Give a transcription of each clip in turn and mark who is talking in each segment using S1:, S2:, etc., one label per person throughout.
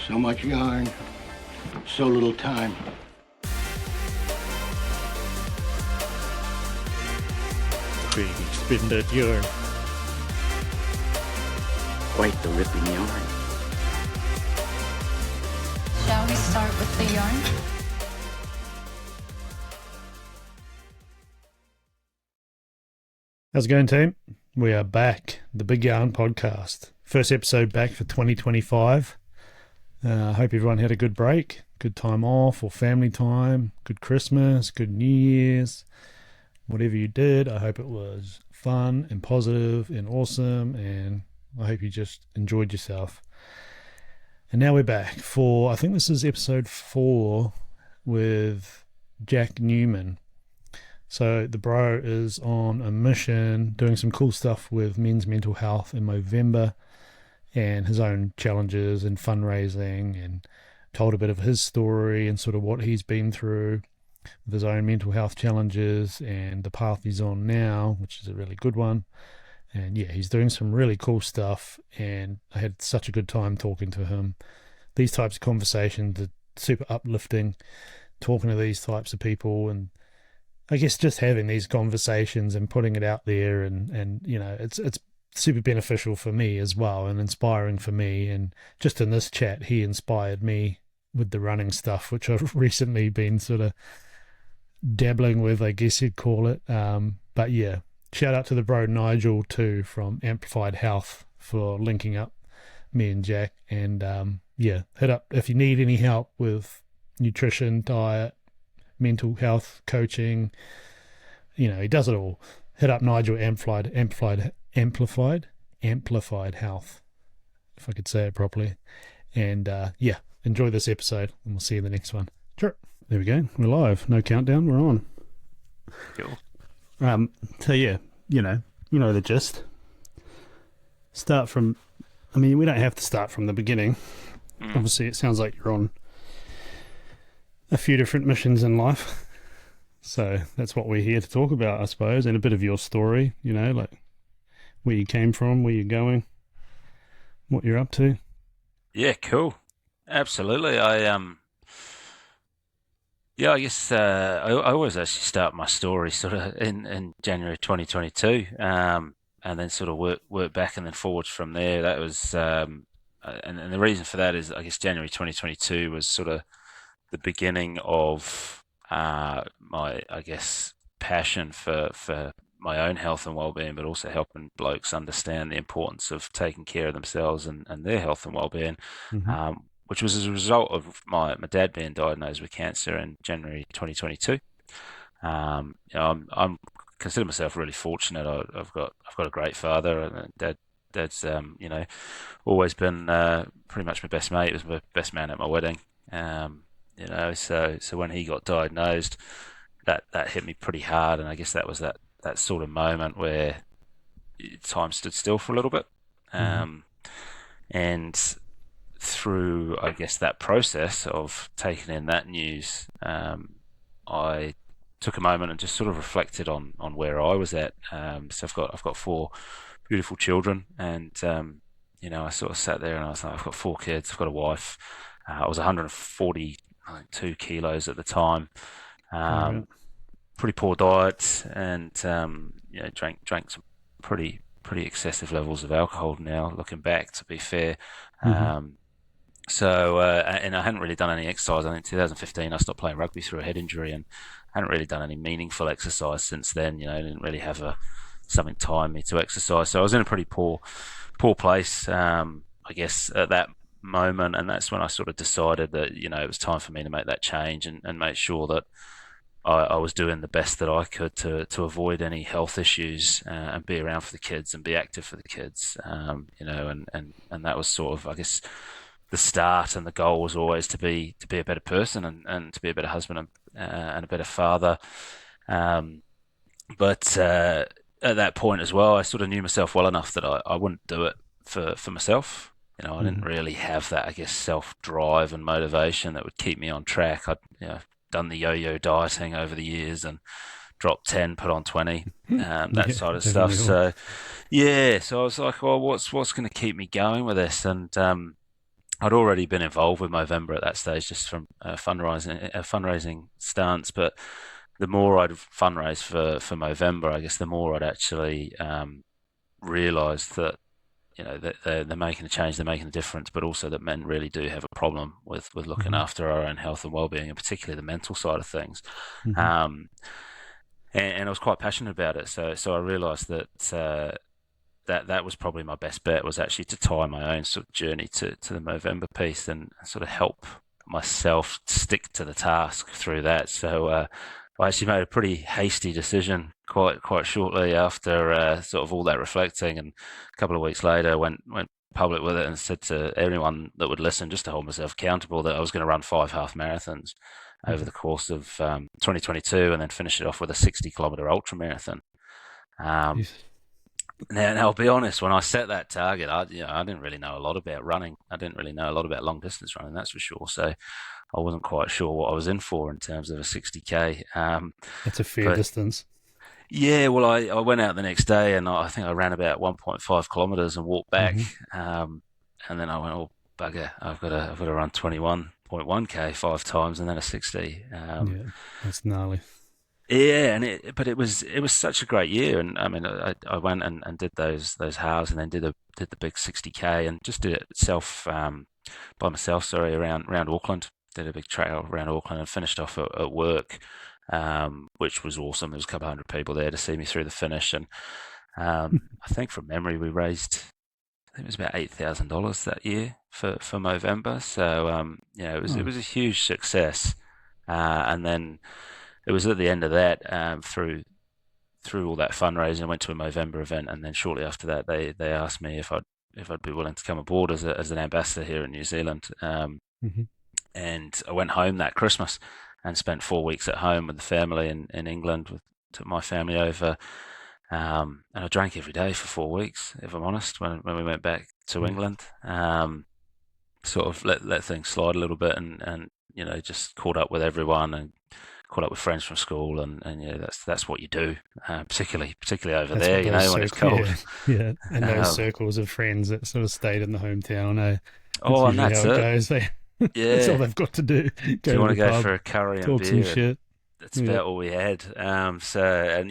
S1: So much yarn, so little time.
S2: Big spin that yarn.
S1: Quite the ripping yarn.
S3: Shall we start with the yarn?
S2: How's it going, team? We are back, the Big Yarn Podcast. First episode back for 2025. I hope everyone had a good break, good time off or family time, good Christmas, good New Year's. Whatever you did, I hope it was fun and positive and awesome, and I hope you just enjoyed yourself. And now we're back for, I think this is episode 4 with Jack Newman. So the bro is on a mission, doing some cool stuff with men's mental health in Movember and his own challenges and fundraising, and told a bit of his story and sort of what he's been through with his own mental health challenges and the path he's on now, which is a really good one. And yeah, he's doing some really cool stuff, and I had such a good time talking to him. These types of conversations are super uplifting, talking to these types of people, and I guess just having these conversations and putting it out there, and you know, it's super beneficial for me as well, and inspiring for me. And just in this chat, he inspired me with the running stuff, which I've recently been sort of dabbling with, I guess you'd call it. But yeah, shout out to the bro Nigel too from Amplified Health for linking up me and Jack. And yeah, hit up if you need any help with nutrition, diet, mental health coaching. You know, he does it all. Hit up Nigel Amplified Health, if I could say it properly. And yeah, enjoy this episode, and we'll see you in the next one. Sure. There we go. We're live. No countdown. We're on.
S4: Cool.
S2: So yeah, you know the gist. Start from. I mean, we don't have to start from the beginning. Obviously, it sounds like you're on a few different missions in life. So that's what we're here to talk about, I suppose, and a bit of your story, you know, like where you came from, where you're going, what you're up to.
S4: Yeah, cool. Absolutely. Yeah, I guess I always actually start my story sort of in January 2022, and then sort of work back and then forwards from there. That was, and the reason for that is, I guess January 2022 was sort of the beginning of my, I guess, passion for my own health and well-being, but also helping blokes understand the importance of taking care of themselves and their health and well-being, which was as a result of my dad being diagnosed with cancer in January 2022. You know, I'm consider myself really fortunate. I've got a great father, and dad's you know, always been pretty much my best mate. He was my best man at my wedding. You know, so when he got diagnosed, that hit me pretty hard, and I guess that was that sort of moment where time stood still for a little bit. And through, I guess, that process of taking in that news, I took a moment and just sort of reflected on where I was at. So I've got 4 beautiful children, and you know, I sort of sat there and I was like, I've got 4 kids, I've got a wife. I was 142 kilos at the time. Pretty poor diet, and you know, drank some pretty excessive levels of alcohol now, looking back, to be fair. So and I hadn't really done any exercise. I think 2015 I stopped playing rugby through a head injury, and hadn't really done any meaningful exercise since then. You know, didn't really have something tying me to exercise. So I was in a pretty poor place, I guess, at that moment, and that's when I sort of decided that, you know, it was time for me to make that change and make sure that I was doing the best that I could to avoid any health issues, and be around for the kids and be active for the kids. You know, and that was sort of, I guess, the start, and the goal was always to be a better person and to be a better husband and a better father. But at that point as well, I sort of knew myself well enough that I wouldn't do it for myself. You know, I didn't really have that, I guess, self-drive and motivation that would keep me on track. I'd, you know, done the yo-yo dieting over the years and dropped 10, put on 20, that sort of stuff. So, yeah, so I was like, well, what's going to keep me going with this? And I'd already been involved with Movember at that stage, just from fundraising stance. But the more I'd fundraise for Movember, I guess the more I'd actually realised that that they're making a change, they're making a difference, but also that men really do have a problem with looking
S2: Hmm.
S4: after our own health and well-being, and particularly the mental side of things.
S2: Hmm.
S4: Um, and I was quite passionate about it. So I realised that that was probably my best bet, was actually to tie my own sort of journey to the Movember piece and sort of help myself stick to the task through that. So I actually made a pretty hasty decision quite shortly after sort of all that reflecting, and a couple of weeks later went public with it and said to anyone that would listen, just to hold myself accountable, that I was going to run 5 half marathons over
S2: Hmm.
S4: the course of 2022, and then finish it off with a 60-kilometer ultra marathon. Um,
S2: Yes.
S4: now, I'll be honest. When I set that target, I didn't really know a lot about running. I didn't really know a lot about long distance running, that's for sure. So I wasn't quite sure what I was in for in terms of a 60k.
S2: That's a fair
S4: But
S2: distance.
S4: yeah, well, I went out the next day, and I think I ran about 1.5 kilometers and walked back.
S2: Hmm.
S4: And then I went, oh bugger, I've got to run 21.1k 5 times and then a 60.
S2: Yeah, that's gnarly.
S4: Yeah, but it was such a great year, and I mean, I went and did those halves, and then did the big 60k, and just did it by myself, sorry, around Auckland. Did a big trail around Auckland and finished off at work, which was awesome. There was a couple of hundred people there to see me through the finish, and I think from memory we raised, I think it was about $8,000 that year for Movember. So it was a
S2: Nice.
S4: huge success, and then it was at the end of that, through all that fundraising, I went to a Movember event, and then shortly after that, they asked me if I'd be willing to come aboard as an ambassador here in New Zealand.
S2: Hmm.
S4: And I went home that Christmas and spent 4 weeks at home with the family in England. Took my family over, and I drank every day for 4 weeks, if I'm honest. When we went back to
S2: Yeah,
S4: England, sort of let things slide a little bit, and just caught up with everyone and caught up with friends from school, and that's what you do, particularly over
S2: that's
S4: there,
S2: what those
S4: when it's
S2: circles.
S4: cold.
S2: Yeah, yeah, and those
S4: Um,
S2: circles of friends that sort of stayed in the hometown. That's
S4: oh, and
S2: usually how
S4: that's
S2: it
S4: it.
S2: goes. That's all
S4: Yeah.
S2: they've got to do.
S4: Do
S2: Go
S4: you
S2: to
S4: want to
S2: the
S4: go
S2: pub,
S4: for a curry and
S2: talk some
S4: beer? And
S2: shit.
S4: that's
S2: Yeah.
S4: about all we had. And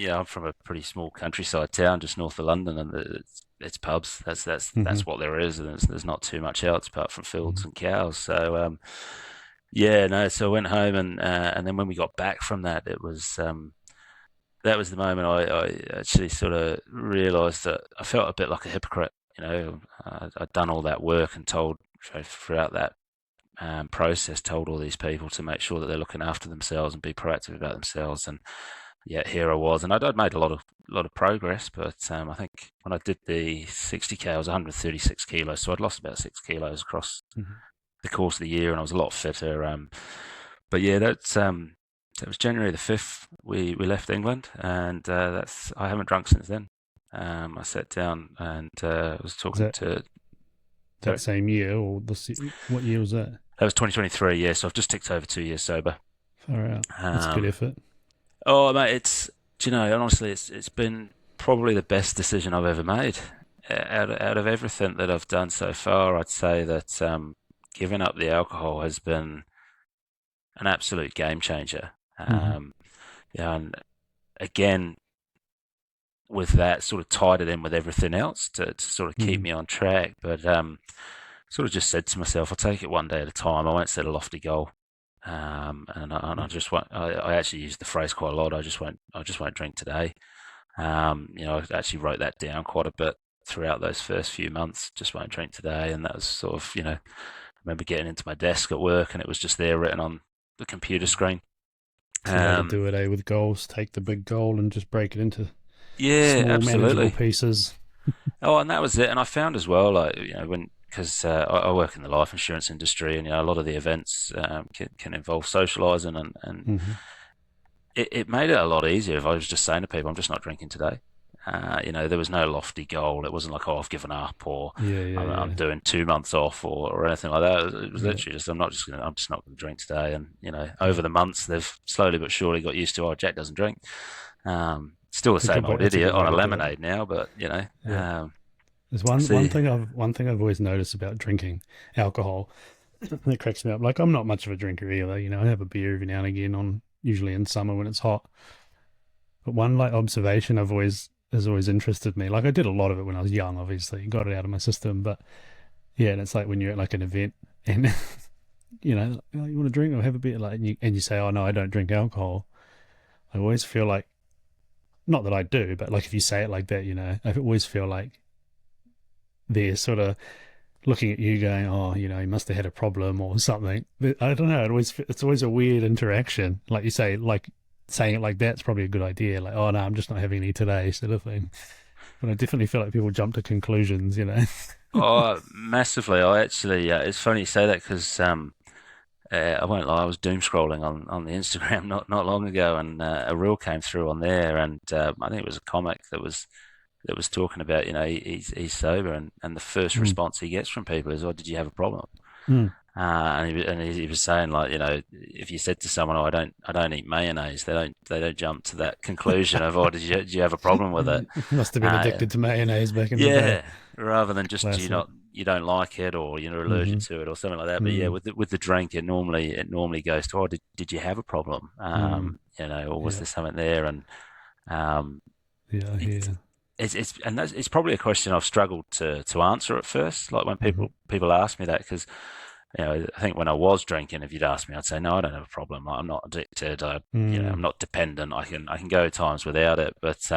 S4: I'm from a pretty small countryside town just north of London, and it's pubs.
S2: Hmm.
S4: That's what there is, and there's not too much else apart from fields
S2: Hmm.
S4: and cows. So yeah, no. So I went home, and then when we got back from that, it was that was the moment I actually sort of realised that I felt a bit like a hypocrite. I'd done all that work and told throughout that process, told all these people to make sure that they're looking after themselves and be proactive about themselves, and yet here I was, and I'd made a lot of progress, but I think when I did the 60k, I was 136 kilos, so I'd lost about 6 kilos across
S2: Hmm.
S4: the course of the year, and I was a lot fitter. But yeah, that was January the 5th. We left England, and that's I haven't drunk since then. I sat down and was
S2: Was
S4: talking
S2: that
S4: to.
S2: that
S4: Sorry,
S2: same year or what year was that?
S4: that was 2023. Yeah, so I've just ticked over 2 years sober.
S2: Far out. That's good
S4: Um,
S2: effort.
S4: oh mate, do you know, honestly, it's been probably the best decision I've ever made. Out of everything that I've done so far, I'd say that giving up the alcohol has been an absolute game changer.
S2: Hmm.
S4: And again, with that, sort of tied it in with everything else to sort of keep
S2: Hmm.
S4: me on track. But sort of just said to myself, I'll take it one day at a time. I won't set a lofty goal. And I just won't. I actually use the phrase quite a lot. I just won't drink today. I actually wrote that down quite a bit throughout those first few months. Just won't drink today, and that was sort of, I remember getting into my desk at work, and it was just there written on the computer screen.
S2: It's the way to
S4: Um,
S2: do it, with goals. Take the big goal and just break it into
S4: yeah,
S2: small, manageable
S4: absolutely.
S2: pieces.
S4: Oh, and that was it. And I found as well, like, when because I work in the life insurance industry, and a lot of the events can involve socialising, and
S2: Hmm.
S4: it made it a lot easier if I was just saying to people, I'm just not drinking today. There was no lofty goal. It wasn't like, oh, I've given up, or
S2: Yeah, yeah,
S4: I'm
S2: yeah,
S4: doing 2 months off, or anything like that. It was
S2: yeah.
S4: literally just, I'm just not going to drink today. And over the months, they've slowly but surely got used to, oh, Jack doesn't drink. Still the
S2: It's a good
S4: same
S2: way.
S4: old
S2: That's a
S4: idiot
S2: good
S4: on
S2: way
S4: a
S2: to do it.
S4: lemonade now, but
S2: Yeah, There's one
S4: See,
S2: one thing I've always noticed about drinking alcohol that cracks me up. Like I'm not much of a drinker either. You know, I have a beer every now and again on usually in summer when it's hot. But one like observation I've always has always interested me. Like I did a lot of it when I was young, obviously, got it out of my system. But yeah, and it's like when you're at like an event and you know, "Oh, you want to drink or have a beer, like, and you say, "Oh no, I don't drink alcohol." I always feel like, not that I do, but like if you say it like that, you know, I always feel like they're sort of looking at you, going, "Oh, you know, he must have had a problem or something." But I don't know. It's always a weird interaction. Like you say, like saying it like that's probably a good idea. Like, "Oh no, I'm just not having any today," sort of thing. But I definitely feel like people jump to conclusions, you know.
S4: oh, massively. I actually, it's funny you say that because I won't lie, I was doom scrolling on the Instagram not long ago, and a reel came through on there, and I think it was a comic that was talking about, you know, he's sober, and the first
S2: Mm,
S4: response he gets from people is, "Oh, did you have a problem?"
S2: mm,
S4: And he was saying, like, you know, if you said to someone, "Oh, I don't eat mayonnaise," they don't jump to that conclusion of, "Oh, did you have a problem with it?"
S2: Must have been
S4: Uh,
S2: addicted to mayonnaise back in the day.
S4: yeah, rather than just
S2: Classic.
S4: you don't like it, or you're allergic
S2: Hmm.
S4: to it or something like that. But yeah,
S2: Mm,
S4: with the drink, it normally goes to, "Oh, did you have a problem?"
S2: mm,
S4: You know, or was
S2: yeah,
S4: there something there? And um,
S2: yeah,
S4: it,
S2: yeah.
S4: it's probably a question I've struggled to answer at first. Like when
S2: Hmm.
S4: people ask me that, because you know, I think when I was drinking, if you'd ask me, I'd say, "No, I don't have a problem. I'm not addicted. You know,
S2: Mm,
S4: I'm not dependent. I can go times without it." But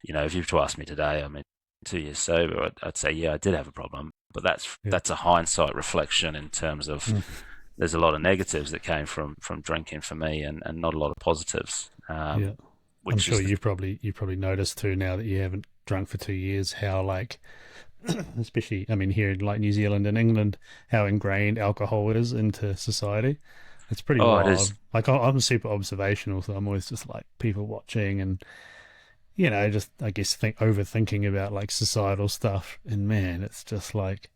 S4: you know, if you were to ask me today, I mean, 2 years sober, I'd say, yeah, I did have a problem. But
S2: yeah,
S4: that's a hindsight reflection in terms of
S2: mm,
S4: there's a lot of negatives that came from drinking for me, and not a lot of positives.
S2: yeah. I'm
S4: Which
S2: sure
S4: is the
S2: you've probably noticed too now that you haven't drunk for 2 years how like especially I mean here in like New Zealand and England how ingrained alcohol is into society. It's pretty
S4: oh, it is.
S2: wild. Like I'm super observational, so I'm always just like people watching and you know just I guess overthinking about like societal stuff. And man, it's just like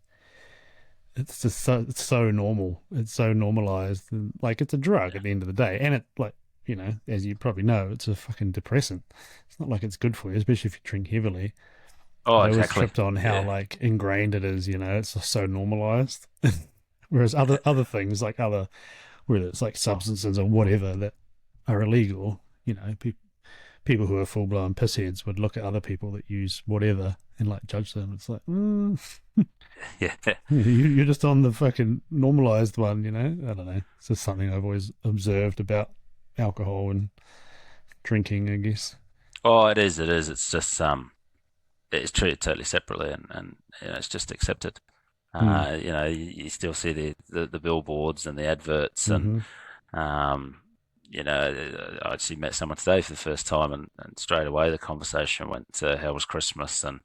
S2: it's so normal. It's so normalized. And, like it's a drug at the end of the day, and it like you know as you probably know, it's a fucking depressant. It's not like it's good for you, especially if you drink heavily.
S4: Oh,
S2: But I was
S4: exactly.
S2: tripped on how
S4: Yeah.
S2: like ingrained it is. You know, it's just so normalized. Whereas other things like other whether it's like substances or whatever that are illegal, you know, people who are full blown pissheads would look at other people that use whatever and like judge them. It's like,
S4: Yeah.
S2: you're just on the fucking normalized one, you know? I don't know. It's just something I've always observed about alcohol and drinking, I guess.
S4: Oh, it is. It is. It's just it's treated totally separately, and you know, it's just accepted.
S2: Mm.
S4: You know, you still see the billboards and the adverts, and
S2: Mm-hmm.
S4: um, you know, I actually met someone today for the first time, and straight away the conversation went to how was Christmas, and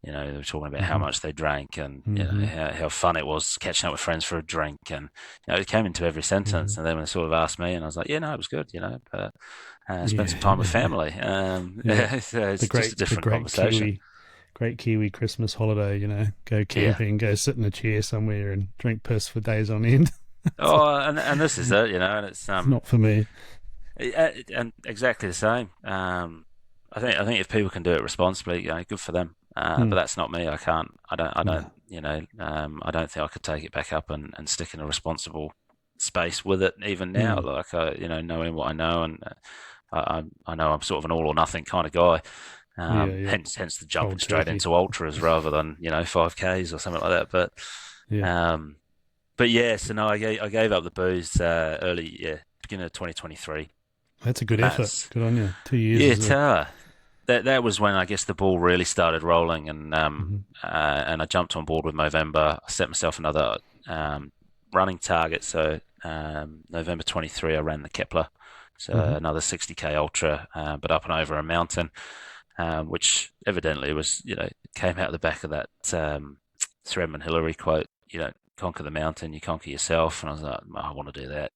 S4: you know, they were talking about how
S2: Mm-hmm.
S4: much they drank, and you know
S2: Mm-hmm.
S4: how fun it was catching up with friends for a drink, and you know, it came into every
S2: Mm-hmm.
S4: sentence. And then when they sort of asked me, and I was like, yeah, no, it was good, you know, but spent some
S2: Yeah,
S4: time with
S2: yeah,
S4: family.
S2: yeah.
S4: So it's just a
S2: The
S4: different
S2: great
S4: conversation.
S2: great Kiwi Christmas holiday, you know, go
S4: Yeah.
S2: camping, go sit in a chair somewhere and drink piss for days on end. It's like,
S4: Oh, and this is it, you know, and it's
S2: it's not for me.
S4: and exactly the same. I think if people can do it responsibly, you know, good for them. But
S2: Mm,
S4: that's not me. I can't. I don't.
S2: no.
S4: You know, I don't think I could take it back up and stick in a responsible space with it even now.
S2: Mm,
S4: Like, you know, knowing what I know, and I know I'm sort of an all or nothing kind of guy.
S2: yeah, yeah.
S4: Hence the jumping
S2: Cold
S4: straight
S2: turkey.
S4: into ultras rather than, you know, 5Ks or something like that.
S2: Yeah.
S4: Um, but yeah, so no, I gave up the booze early, yeah, beginning of 2023.
S2: That's a good effort.
S4: That's
S2: Good on you. 2 years
S4: yeah,
S2: is a.
S4: that was when I guess the ball really started rolling,
S2: Mhm.
S4: and I jumped on board with Movember. I set myself another running target. So November 23, I ran the Kepler, so
S2: Mhm.
S4: another 60k ultra, but up and over a mountain, which evidently was, you know, came out the back of that Sir Edmund Hillary quote. You don't conquer the mountain, you conquer yourself. And I was like, "Oh, I want to do that.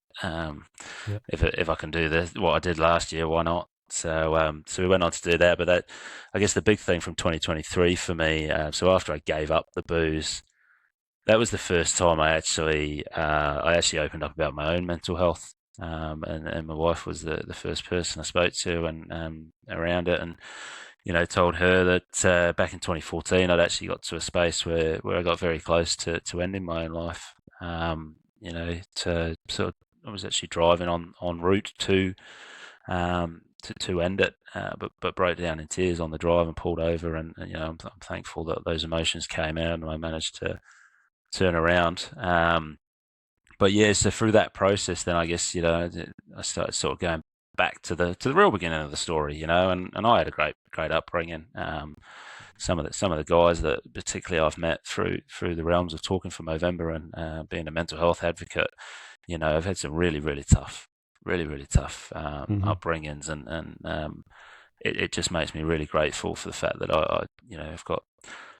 S2: Yeah.
S4: If I can do this, what I did last year, why not?" So we went on to do that. But that, I guess, the big thing from 2023 for me. So after I gave up the booze, that was the first time I actually opened up about my own mental health. And my wife was the first person I spoke to, and around it. And told her that back in 2014 I'd actually got to a space where I got very close to ending my own life. To sort of, I was actually driving on route to end it, but broke down in tears on the drive and pulled over. And I'm thankful that those emotions came out and I managed to turn around. But yeah, so through that process, then I guess I started sort of going back to the real beginning of the story, and I had a great upbringing. Some of the guys that particularly I've met through the realms of talking for Movember and being a mental health advocate, I've had some really tough, really tough upbringings, and it just makes me really grateful for the fact that I've got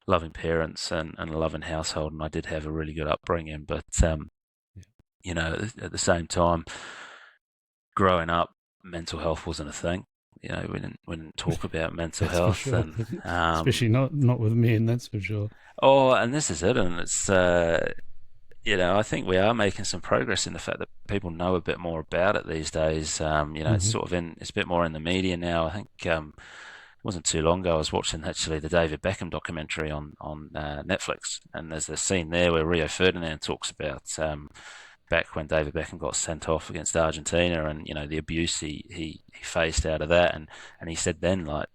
S4: loving parents and a loving household, and I did have a really good upbringing. But at the same time, growing up, mental health wasn't a thing. We didn't talk about mental health,
S2: sure.
S4: and
S2: especially not with men. That's for sure.
S4: Oh, and this is it, and it's I think we are making some progress in the fact that people know a bit more about it these days. It's sort of it's a bit more in the media now. I think it wasn't too long ago I was watching actually the David Beckham documentary on Netflix, and there's a scene there where Rio Ferdinand talks about back when David Beckham got sent off against Argentina, and the abuse he faced out of that, and he said then, like,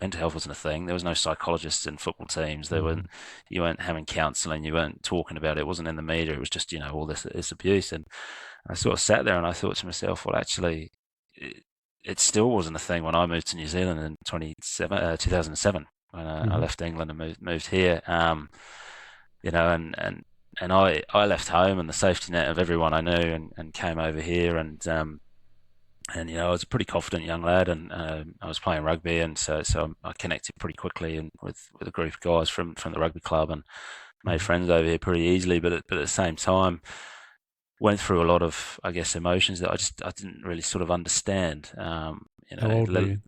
S4: mental health wasn't a thing. There was no psychologists in football teams. You weren't having counselling. You weren't talking about it. It wasn't in the media. It was just all this abuse. And I sort of sat there and I thought to myself, well, actually, it still wasn't a thing when I moved to New Zealand in 2007 when I left England and moved here. And I left home and the safety net of everyone I knew and came over here, and I was a pretty confident young lad, and I was playing rugby, and so I connected pretty quickly with a group of guys from the rugby club and made friends over here pretty easily. But at the same time, went through a lot of, I guess, emotions that I didn't really sort of understand.
S2: How old were you?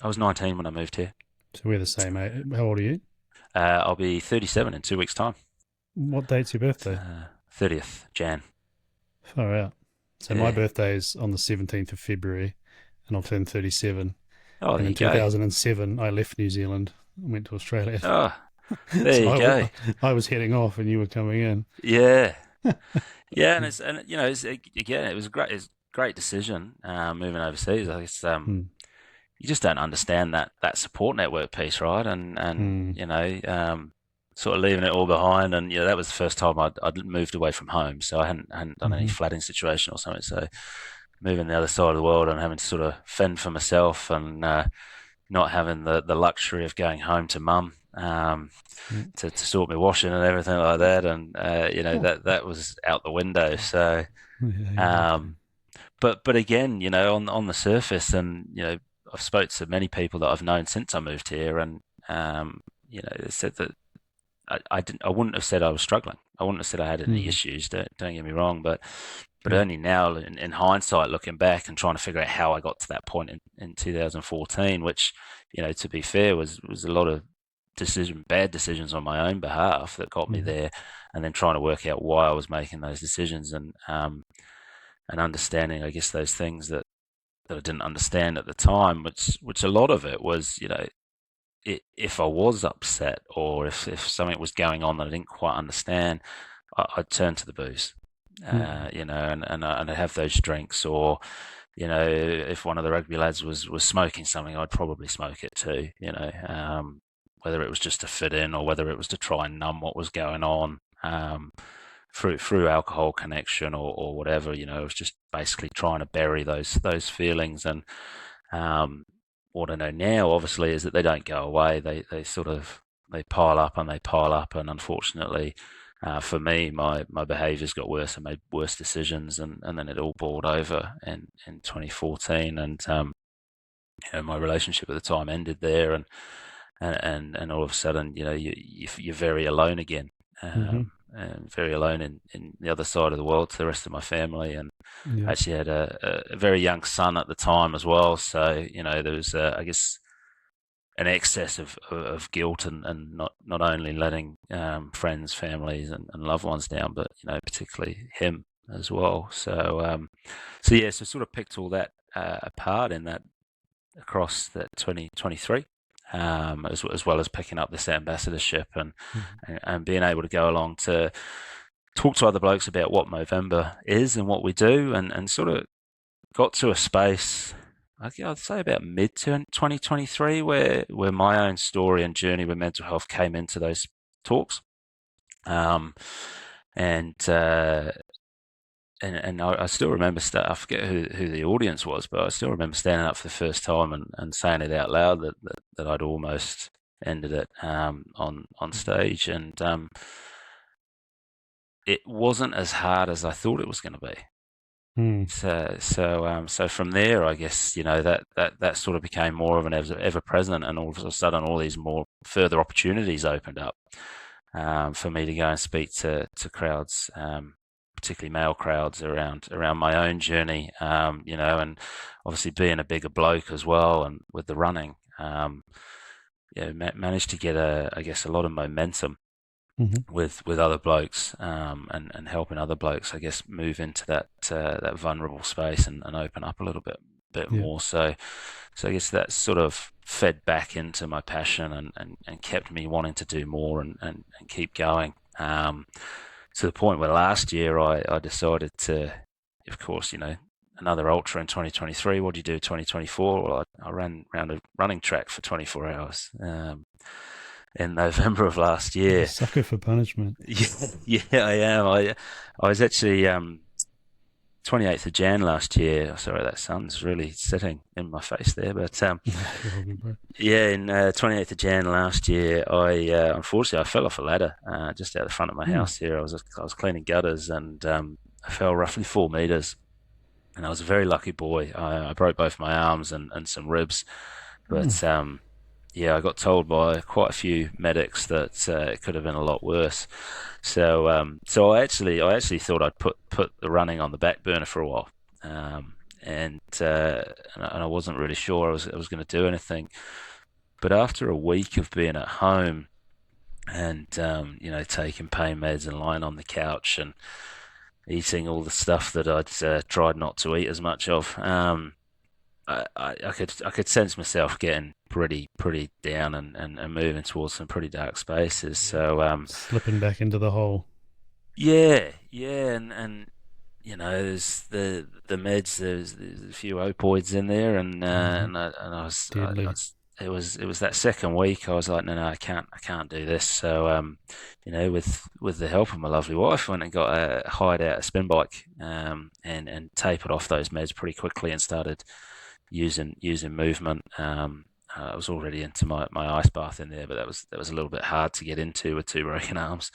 S4: I was 19 when I moved here.
S2: So we're the same age. How old are you?
S4: I'll be 37 in 2 weeks' time.
S2: What date's your birthday?
S4: 30th Jan.
S2: Far out. So my birthday is on the 17th of February, and I'll turn 37.
S4: Oh,
S2: and
S4: there
S2: in
S4: you go.
S2: 2007, I left New Zealand and went to Australia.
S4: Oh, there you go.
S2: I was heading off, and you were coming in.
S4: Yeah, yeah, it was a great decision moving overseas. I guess you just don't understand that support network piece, right? And sort of leaving it all behind, and that was the first time I'd moved away from home, so I hadn't done any flooding situation or something. So moving the other side of the world and having to sort of fend for myself, and not having the luxury of going home to mum to sort my washing and everything like that, and that was out the window. So, but again, on the surface, and I've spoke to many people that I've known since I moved here, and they said that I wouldn't have said I was struggling. I wouldn't have said I had any issues. Don't get me wrong, but only now, in hindsight, looking back and trying to figure out how I got to that point in 2014, which to be fair was a lot of bad decisions on my own behalf that got me there, and then trying to work out why I was making those decisions, and understanding, I guess, those things that I didn't understand at the time, which a lot of it was, if I was upset or if something was going on that I didn't quite understand, I'd turn to the booze, and I'd have those drinks, or if one of the rugby lads was smoking something, I'd probably smoke it too, whether it was just to fit in or whether it was to try and numb what was going on through alcohol connection or whatever. It was just basically trying to bury those feelings. And what I know now, obviously, is that they don't go away. They pile up and they pile up, and unfortunately, for me, my behaviours got worse and made worse decisions, and then it all boiled over in 2014, and my relationship at the time ended there, and all of a sudden, you're very alone again, and very alone in the other side of the world to the rest of my family, and I actually had a very young son at the time as well, so there was I guess an excess of guilt, and not only letting friends, families, and loved ones down, but particularly him as well. So sort of picked all that apart in that across that 2023. as well as picking up this ambassadorship and being able to go along to talk to other blokes about what Movember is and what we do, and sort of got to a space, I'd say about mid 2023, where my own story and journey with mental health came into those talks. And I still remember, I forget who the audience was, but I still remember standing up for the first time and saying it out loud that I'd almost ended it on stage, and it wasn't as hard as I thought it was going to be. So from there, I guess, that sort of became more of an ever present, and all of a sudden, all these more further opportunities opened up for me to go and speak to crowds, particularly male crowds around my own journey, and obviously being a bigger bloke as well, and with the running, managed to get a lot of momentum with other blokes, and helping other blokes, I guess, move into that vulnerable space and open up a little bit more. So I guess that sort of fed back into my passion and kept me wanting to do more and keep going. To the point where last year I decided to, of course, another ultra in 2023. What do you do 2024? Well, I ran around a running track for 24 hours. In November of last year.
S2: A sucker for punishment.
S4: Yeah, I am. I was actually 28th of Jan last year. Sorry, that sun's really sitting in my face there. But in 28th of Jan last year, unfortunately I fell off a ladder just out the front of my house here. I was cleaning gutters, and I fell roughly 4 meters. And I was a very lucky boy. I broke both my arms and some ribs, but I got told by quite a few medics that it could have been a lot worse. So I actually thought I'd put the running on the back burner for a while, and I wasn't really sure I was going to do anything. But after a week of being at home and taking pain meds and lying on the couch and eating all the stuff that I'd tried not to eat as much of, I could sense myself getting pretty down and moving towards some pretty dark spaces. So
S2: slipping back into the hole.
S4: Yeah, and there's the meds. There's a few opioids in there, and it was that second week. I was like, no, I can't do this. So with the help of my lovely wife, I went and hired out a spin bike, and tapered off those meds pretty quickly and started using movement. I was already into my ice bath in there, but that was a little bit hard to get into with 2 broken arms.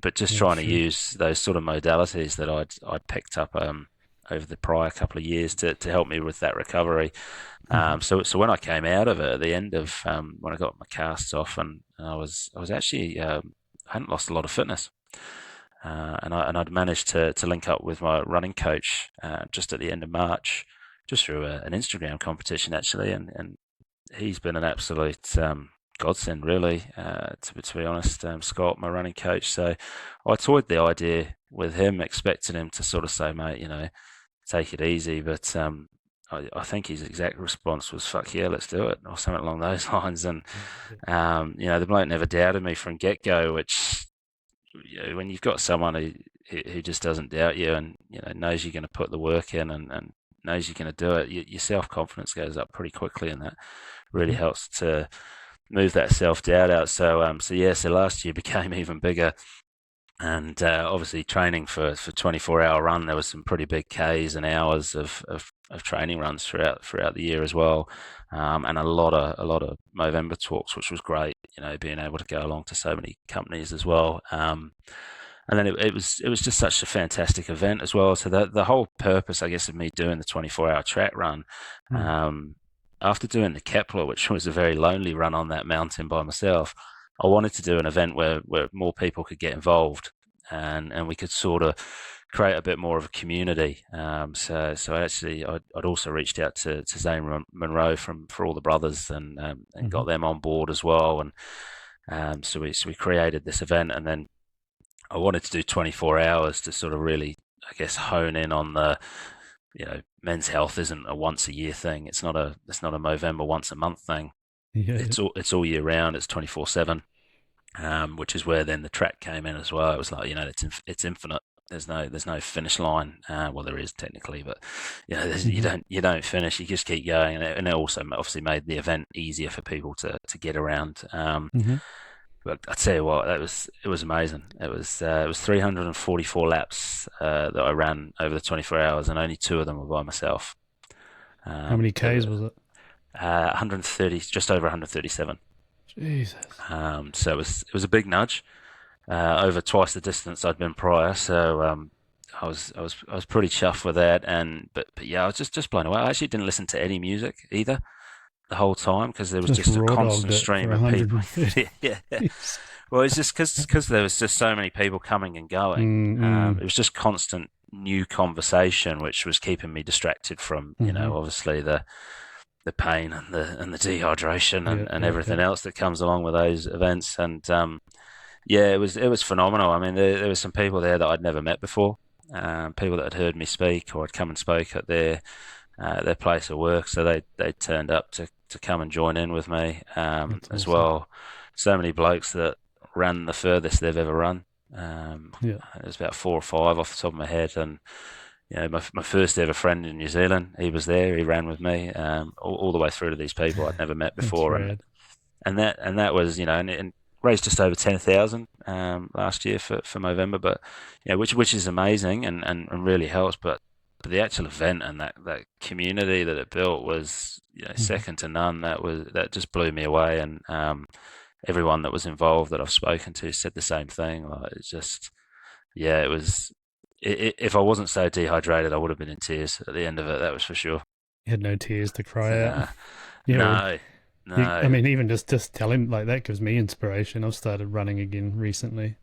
S4: But just trying to use those sort of modalities that I'd picked up over the prior couple of years to help me with that recovery. So when I came out of it at the end of when I got my casts off, and I was actually I hadn't lost a lot of fitness. And I'd managed to link up with my running coach just at the end of March, just through an Instagram competition actually, and he's been an absolute godsend, really, to be honest, Scott, my running coach. So I toyed the idea with him, expecting him to sort of say, mate, take it easy. But I think his exact response was, fuck yeah, let's do it, or something along those lines. And, the bloke never doubted me from get-go, which, when you've got someone who just doesn't doubt you and, knows you're going to put the work in and knows you're going to do it, your self-confidence goes up pretty quickly, and that really helps to move that self-doubt out. So last year became even bigger, and obviously training for 24-hour run, there was some pretty big Ks and hours of training runs throughout the year as well, and a lot of Movember talks, which was great, being able to go along to so many companies as well. And then it was just such a fantastic event as well. So the whole purpose, I guess, of me doing the 24-hour track run, after doing the Kepler, which was a very lonely run on that mountain by myself, I wanted to do an event where more people could get involved, and we could sort of create a bit more of a community. So actually, I'd also reached out to Zane Monroe for All the Brothers, and got them on board as well. And so we created this event, and then I wanted to do 24 hours to sort of really, I guess, hone in on the, men's health isn't a once a year thing. It's not a Movember once a month thing.
S2: Yeah.
S4: It's all year round. It's 24/7, which is where then the track came in as well. It was like, it's infinite. There's no finish line. Well, there is technically, but you don't finish. You just keep going, and it also obviously made the event easier for people to get around.
S2: Mm-hmm.
S4: But I tell you what, it was amazing. It was 344 laps that I ran over the 24 hours, and only two of them were by myself.
S2: How many Ks was it?
S4: 130, just over 137.
S2: Jesus.
S4: So it was a big nudge, over twice the distance I'd been prior. So I was pretty chuffed with that. But yeah, I was just blown away. I actually didn't listen to any music either the whole time, because there was just a
S2: raw
S4: constant
S2: dogged it
S4: stream
S2: for
S4: of people.
S2: 130.
S4: Yeah. Well, it's just because there was just so many people coming and going. It was just constant new conversation, which was keeping me distracted from, obviously the pain and the dehydration and everything else that comes along with those events. And yeah, it was phenomenal. I mean, there were some people there that I'd never met before, people that had heard me speak or had come and spoke at their place of work, so they turned up to come and join in with me, as well. So many blokes that ran the furthest they've ever run. It was about 4 or 5 off the top of my head, and my first ever friend in New Zealand, he was there. He ran with me, all the way through to these people I'd never met before, and that was, and raised just over 10,000 last year for Movember, but which is amazing and really helps. But the actual event and that community that it built was second to none. That just blew me away, and everyone that was involved that I've spoken to said the same thing. Like, it's just, it was. If I wasn't so dehydrated, I would have been in tears at the end of it. That was for sure.
S2: You had no tears to cry out.
S4: No.
S2: I mean, even just telling like that gives me inspiration. I've started running again recently,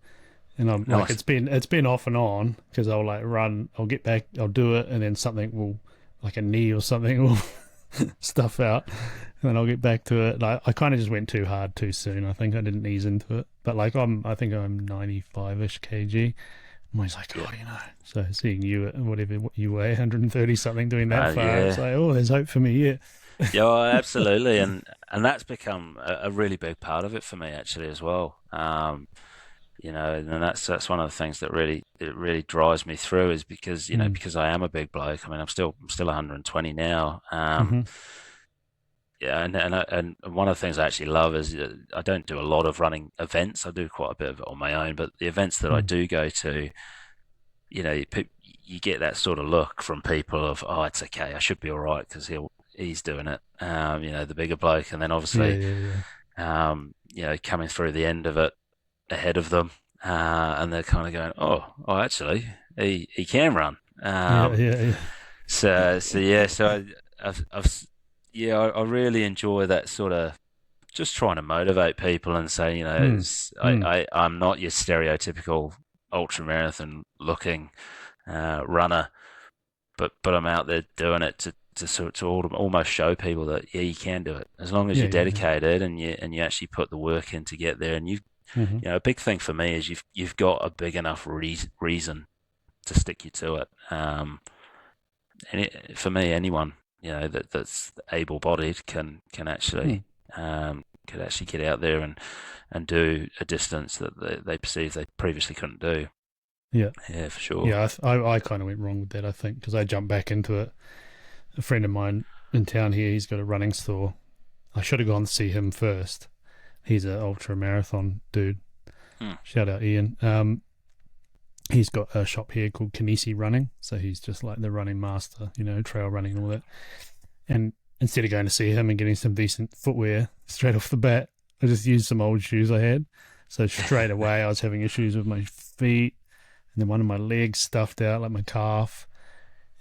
S2: and I'm
S4: Nice.
S2: like, it's been off and on, because I'll like run, I'll get back, I'll do it, and then something will, like a knee or something will stuff out, and then I'll get back to it. Like, I kind of just went too hard too soon. I think I didn't ease into it, but like I think I'm 95ish kg. I'm always like, so seeing you at whatever you weigh, 130 something, doing that far, it's like, there's hope for me.
S4: Yeah, absolutely, and that's become a really big part of it for me actually as well. And that's one of the things that really drives me through, is because because I am a big bloke. I mean, I'm still 120 now. Yeah, and one of the things I actually love is I don't do a lot of running events. I do quite a bit of it on my own, but the events that I do go to, you get that sort of look from people of, it's okay, I should be all right because he's doing it. The bigger bloke, and then obviously, coming through the end of it ahead of them, and they're kind of going, actually, he can run. So I really enjoy that sort of just trying to motivate people and say, I'm not your stereotypical ultra marathon looking runner, but I'm out there doing it to almost show people that you can do it as long as you're dedicated and you actually put the work in to get there. And a big thing for me is you've got a big enough reason to stick you to it. And for me, anyone that's able-bodied can actually could actually get out there and do a distance that they perceive they previously couldn't do. Yeah, for sure.
S2: Yeah, I kind of went wrong with that, I think, because I jumped back into it. A friend of mine in town here, he's got a running store. I should have gone to see him first. He's an ultra marathon dude. Shout out Ian. He's got a shop here called Kinesi Running, so he's just like the running master, trail running and all that. And instead of going to see him and getting some decent footwear straight off the bat, I just used some old shoes I had. So straight away I was having issues with my feet, and then one of my legs stuffed out, like my calf.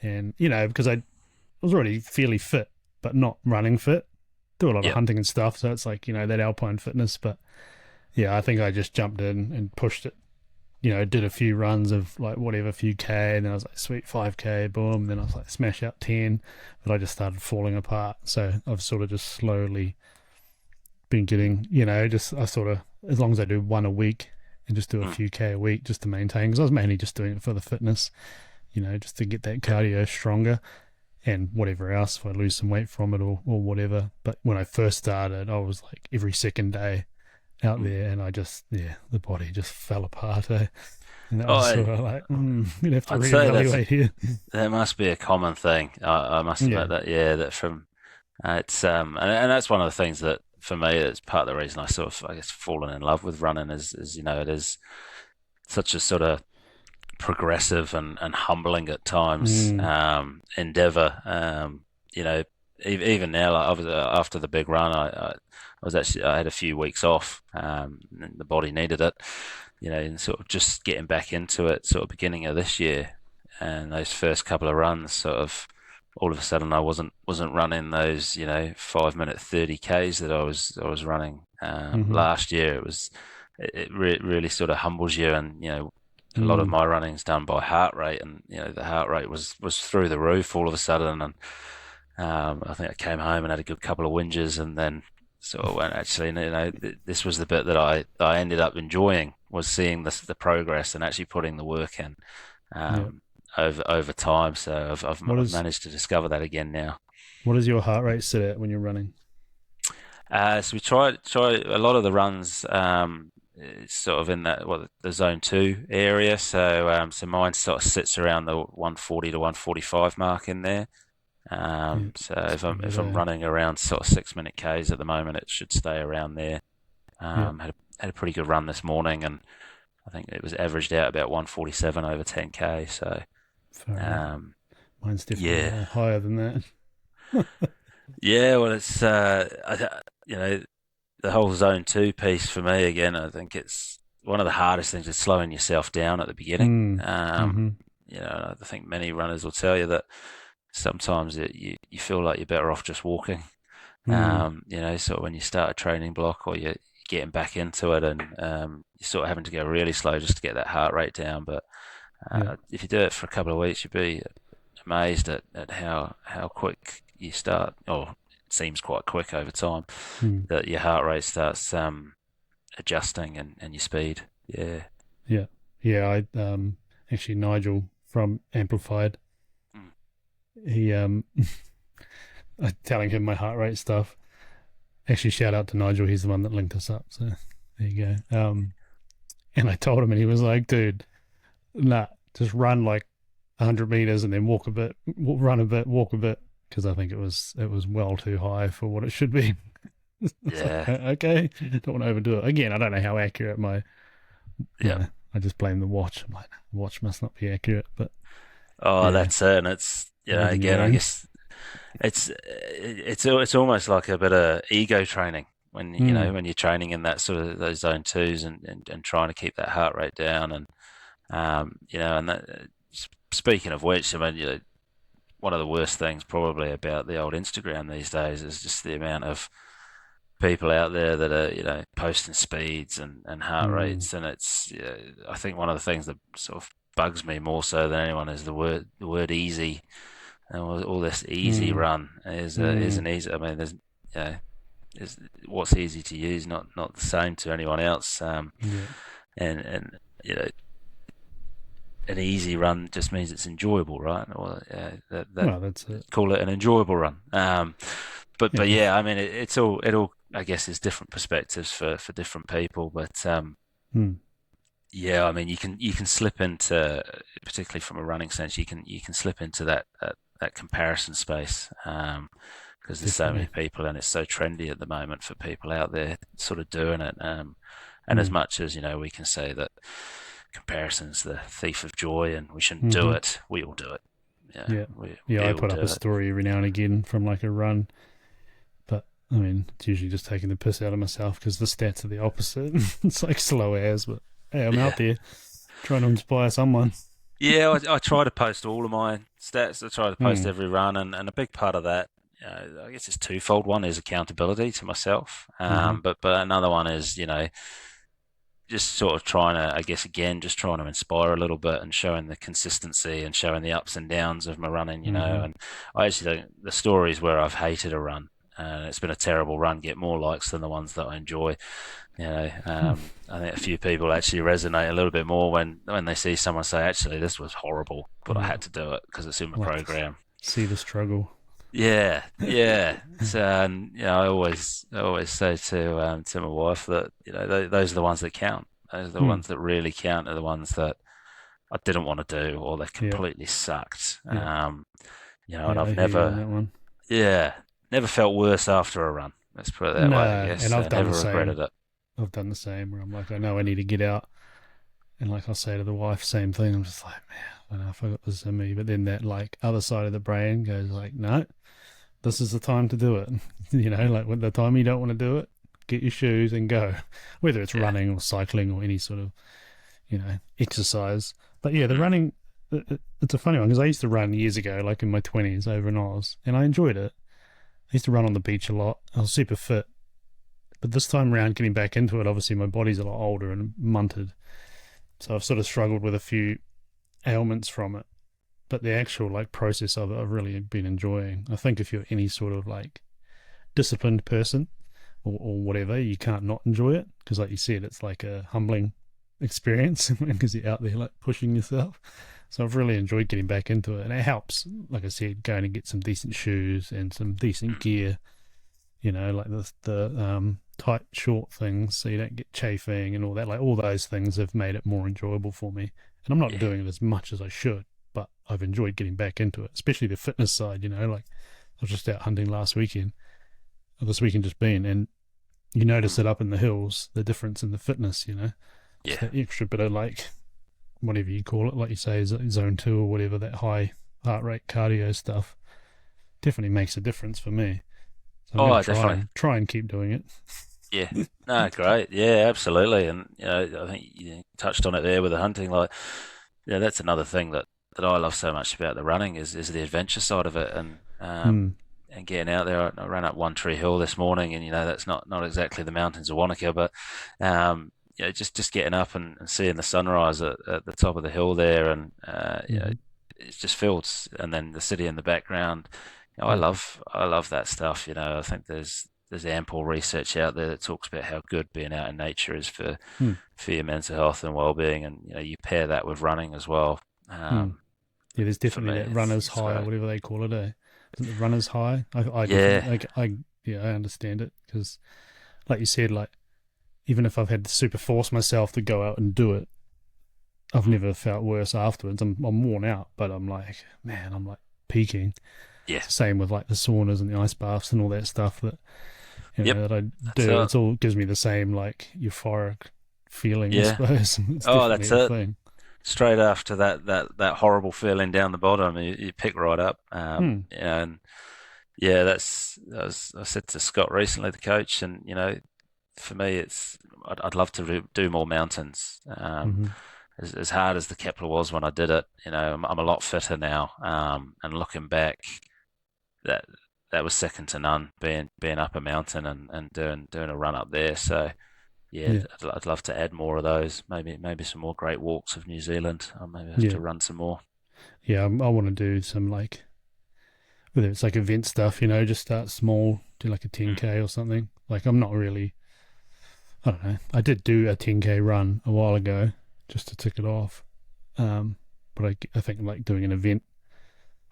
S2: And, because I was already fairly fit, but not running fit. Do a lot of hunting and stuff, so it's like, that alpine fitness. But yeah, I think I just jumped in and pushed it. Did a few runs of like whatever, few K, and then I was like, sweet, 5K, boom. Then I was like, smash out 10, but I just started falling apart. So I've sort of just slowly been getting, I sort of, as long as I do one a week and just do a few K a week just to maintain, because I was mainly just doing it for the fitness, just to get that cardio stronger. and whatever else, if I lose some weight from it or whatever. But when I first started, I was like every second day out there, and I just, the body just fell apart. And that was sort of like, you'd have to reevaluate here.
S4: That must be a common thing. I must admit that, that from, it's, and that's one of the things that, for me, it's part of the reason I sort of, I guess, fallen in love with running is, you know, it is such a sort of progressive and humbling at times endeavor. You know, even now, like after the big run, I had a few weeks off, and the body needed it, you know, and sort of just getting back into it, sort of beginning of this year, and those first couple of runs, sort of all of a sudden I wasn't running those, you know, 5-minute 30Ks that I was running last year. It really sort of humbles you, and you know, a lot of my running's done by heart rate, and you know, the heart rate was through the roof all of a sudden, and I think I came home and had a good couple of whinges, and then sort of went, actually, you know, this was the bit that I ended up enjoying, was seeing the progress and actually putting the work in over time. So I've managed to discover that again now.
S2: What does your heart rate sit at when you're running?
S4: So we try a lot of the runs. It's sort of in that the zone 2 area. So mine sort of sits around the 140 to 145 mark in there. So if I'm running around sort of 6-minute Ks at the moment, it should stay around there. Had a pretty good run this morning, and I think it was averaged out about 147 over 10K. So
S2: mine's definitely higher than that.
S4: Yeah, well, it's you know, the whole zone 2 piece for me, again, I think it's one of the hardest things is slowing yourself down at the beginning. You know, I think many runners will tell you that sometimes you feel like you're better off just walking. You know, sort of when you start a training block or you're getting back into it, and you're sort of having to go really slow just to get that heart rate down. But if you do it for a couple of weeks, you'd be amazed at how quick you start, or it seems quite quick over time, that your heart rate starts adjusting and your speed. I actually, Nigel from Amplified, he telling him my heart rate stuff. Actually, shout out to Nigel, he's the one that linked us up, so there you go. And I told him, and he was like, dude, nah, just run like 100 meters and then walk a bit, run a bit, walk a bit, because I think it was well too high for what it should be. Yeah.
S2: Like, okay, don't want to overdo it. Again, I don't know how accurate my. I just blame the watch. I'm like, the watch must not be accurate, but.
S4: That's it. And it's, you know, again, I guess it's almost like a bit of ego training when you know, when you're training in that sort of those zone 2s and trying to keep that heart rate down, and you know, and that. Speaking of which, I mean, you know, one of the worst things probably about the old Instagram these days is just the amount of people out there that are, you know, posting speeds and heart rates, and it's, you know, I think one of the things that sort of bugs me more so than anyone is the word easy, and all this easy run is an easy. I mean, there's, you know, what's easy to use not the same to anyone else, and you know, an easy run just means it's enjoyable, right? Or
S2: that's it.
S4: Call it an enjoyable run. But yeah, I mean, it all I guess is different perspectives for different people. But yeah, I mean, you can slip into, particularly from a running sense, you can slip into that comparison space, because there's so many people, and it's so trendy at the moment for people out there sort of doing it. And as much as, you know, we can say that comparison's the thief of joy and we shouldn't do it, we all do it.
S2: I put up a story every now and again from like a run, but I mean, it's usually just taking the piss out of myself because the stats are the opposite. It's like slow as, but hey, I'm out there trying to inspire someone.
S4: I try to post all of my stats. I try to post every run, and a big part of that, you know, I guess it's twofold. One is accountability to myself, but another one is, you know, just sort of trying to, I guess, again, just trying to inspire a little bit and showing the consistency and showing the ups and downs of my running, you know. And I actually think the stories where I've hated a run and it's been a terrible run get more likes than the ones that I enjoy. You know, I think a few people actually resonate a little bit more when they see someone say, actually, this was horrible, but I had to do it because it's in my program.
S2: See the struggle.
S4: Yeah, yeah. So, and, I always say to my wife that those are the ones that count. Those are the
S2: Hmm.
S4: ones that really count. Are the ones that I didn't want to do, or they
S2: Yeah,
S4: completely sucked.
S2: yeah,
S4: And
S2: yeah. I
S4: I've
S2: hear you on that
S4: never,
S2: one.
S4: yeah, never felt worse after a run. Let's put it that way, I
S2: No,
S4: guess.
S2: and I've
S4: So
S2: done the
S4: never
S2: same.
S4: regretted it.
S2: I've done the same where I'm like, I know I need to get out, and like I'll say to the wife, same thing. I'm just like, man, I don't know if I got this in me, but then that like other side of the brain goes like, no, this is the time to do it. Like when the time you don't want to do it, get your shoes and go, whether it's
S4: Yeah.
S2: running or cycling or any sort of exercise. But yeah, the running, it's a funny one because I used to run years ago, like in my 20s over in Oz, and I enjoyed it. I used to run on the beach a lot. I was super fit. But this time around, getting back into it, obviously my body's a lot older and munted. So I've sort of struggled with a few ailments from it. But the actual like process of it, I've really been enjoying. I think if you're any sort of like disciplined person or whatever, you can't not enjoy it because, like you said, it's like a humbling experience because you're out there like pushing yourself. So I've really enjoyed getting back into it, and it helps. Like I said, going and get some decent shoes and some decent gear. Like the tight short things, so you don't get chafing and all that. Like all those things have made it more enjoyable for me. And I'm not
S4: Yeah.
S2: doing it as much as I should, but I've enjoyed getting back into it, especially the fitness side. Like I was just out hunting last weekend, or this weekend just been, and you notice it up in the hills, the difference in the fitness. Just
S4: Yeah.
S2: that extra bit of like whatever you call it, like you say, zone 2 or whatever, that high heart rate cardio stuff definitely makes a difference for me. So I'm
S4: Oh,
S2: going to try
S4: definitely.
S2: and try and keep doing it.
S4: Yeah. No, great. Yeah, absolutely. And I think you touched on it there with the hunting. Like, that's another thing that I love so much about the running is the adventure side of it,
S2: Hmm.
S4: and getting out there. I ran up One Tree Hill this morning, and that's not exactly the mountains of Wanaka, but just getting up and seeing the sunrise at the top of the hill there, and
S2: Hmm.
S4: it's just fields, and then the city in the background.
S2: Yeah.
S4: I love that stuff. I think there's ample research out there that talks about how good being out in nature is
S2: Hmm.
S4: for your mental health and well-being, and you pair that with running as well.
S2: Hmm. Yeah, there's
S4: For
S2: definitely
S4: me,
S2: that runner's
S4: it's
S2: high or
S4: great.
S2: whatever they call it. Isn't it runner's high? I definitely,
S4: Yeah,
S2: like, yeah, I understand it because, like you said, like even if I've had to super force myself to go out and do it, I've never felt worse afterwards. I'm worn out, but I'm like, man, I'm like peaking.
S4: yeah,
S2: Same with like the saunas and the ice baths and all that stuff that
S4: yep.
S2: that I
S4: That's
S2: do.
S4: it.
S2: It's all gives me the same like euphoric feeling, I
S4: Yeah.
S2: suppose. It's
S4: Oh,
S2: definitely
S4: that's
S2: a
S4: it.
S2: thing.
S4: Straight after that horrible feeling down the bottom, you pick right up.
S2: Hmm.
S4: And yeah, I said to Scott recently, the coach, and for me, I'd love to do more mountains.
S2: Hmm.
S4: As hard as the Kepler was when I did it, I'm a lot fitter now. And looking back, that that was second to none. Being up a mountain and doing a run up there. So yeah,
S2: Yeah.
S4: I'd love to add more of those. Maybe some more great walks of New Zealand. I'll maybe have
S2: Yeah.
S4: to run some more.
S2: Yeah. I want to do some like whether it's like event stuff, just start small, do like a
S4: Mm.
S2: 10K or something. Like I'm not really, I don't know. I did do a 10K run a while ago just to tick it off. But I think like doing an event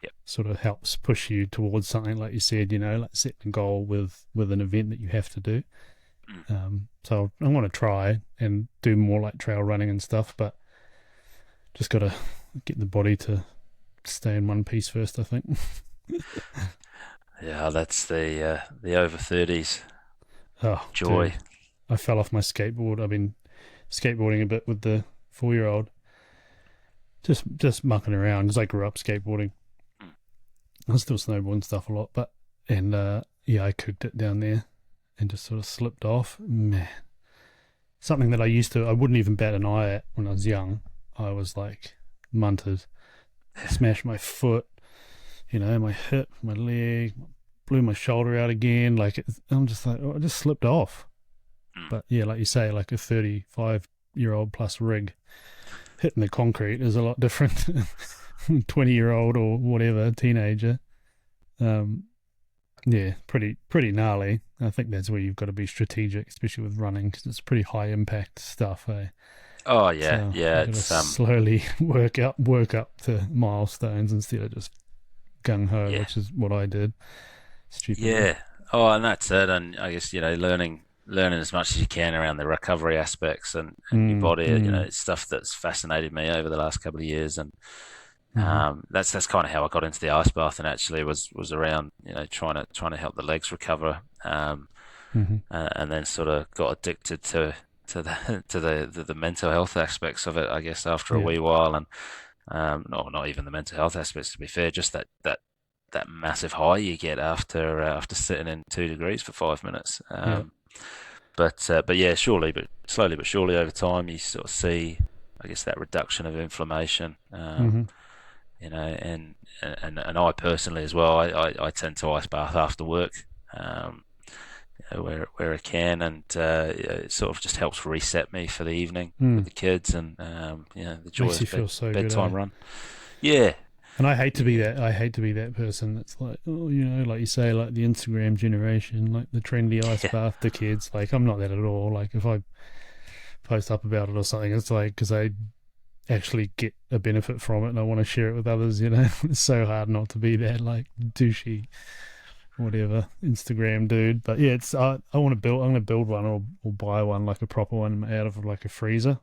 S4: Yep.
S2: sort of helps push you towards something like you said, like setting a goal with an event that you have to do.
S4: Mm.
S2: So I want to try and do more like trail running and stuff, but just got to get the body to stay in one piece first, I think.
S4: Yeah, that's the over 30s
S2: Oh,
S4: joy.
S2: dude, I fell off my skateboard. I've been skateboarding a bit with the 4-year-old, just mucking around because I grew up skateboarding.
S4: Mm.
S2: I still snowboard and stuff a lot, and yeah, I cooked it down there and just sort of slipped off. Man, something that I wouldn't even bat an eye at when I was young. I was like munted, smashed my foot, my hip, my leg, blew my shoulder out again. Like I'm just like, I just slipped off.
S4: Mm.
S2: But yeah, like you say, like a 35-year-old plus rig hitting the concrete is a lot different. 20-year-old or whatever, teenager. Yeah, pretty gnarly. I think that's where you've got to be strategic, especially with running, because it's pretty high impact stuff.
S4: Oh yeah,
S2: So
S4: yeah.
S2: you've got to
S4: It's
S2: slowly work up to milestones instead of just gung ho,
S4: Yeah.
S2: which is what I did. Stupidly.
S4: Yeah. Oh, and that's it. And I guess, learning as much as you can around the recovery aspects and your body. It's stuff that's fascinated me over the last couple of years. And that's kind of how I got into the ice bath, and actually was around trying to help the legs recover, and then sort of got addicted to the mental health aspects of it, I guess, after a wee while. And not even the mental health aspects, to be fair, just that massive high you get after sitting in 2 degrees for 5 minutes. But yeah, slowly but surely over time you sort of see, I guess, that reduction of inflammation. And I personally as well, I tend to ice bath after work, where I can, and it sort of just helps reset me for the evening with the kids, and the joyous bedtime run. Yeah.
S2: And I hate to be that person that's like, like you say, like the Instagram generation, like the trendy ice bath, the kids. Like, I'm not that at all. Like, if I post up about it or something, it's like because I actually get a benefit from it and I want to share it with others. It's so hard not to be that like douchey, whatever Instagram dude. But yeah, I'm going to build one or buy one, like a proper one out of like a freezer.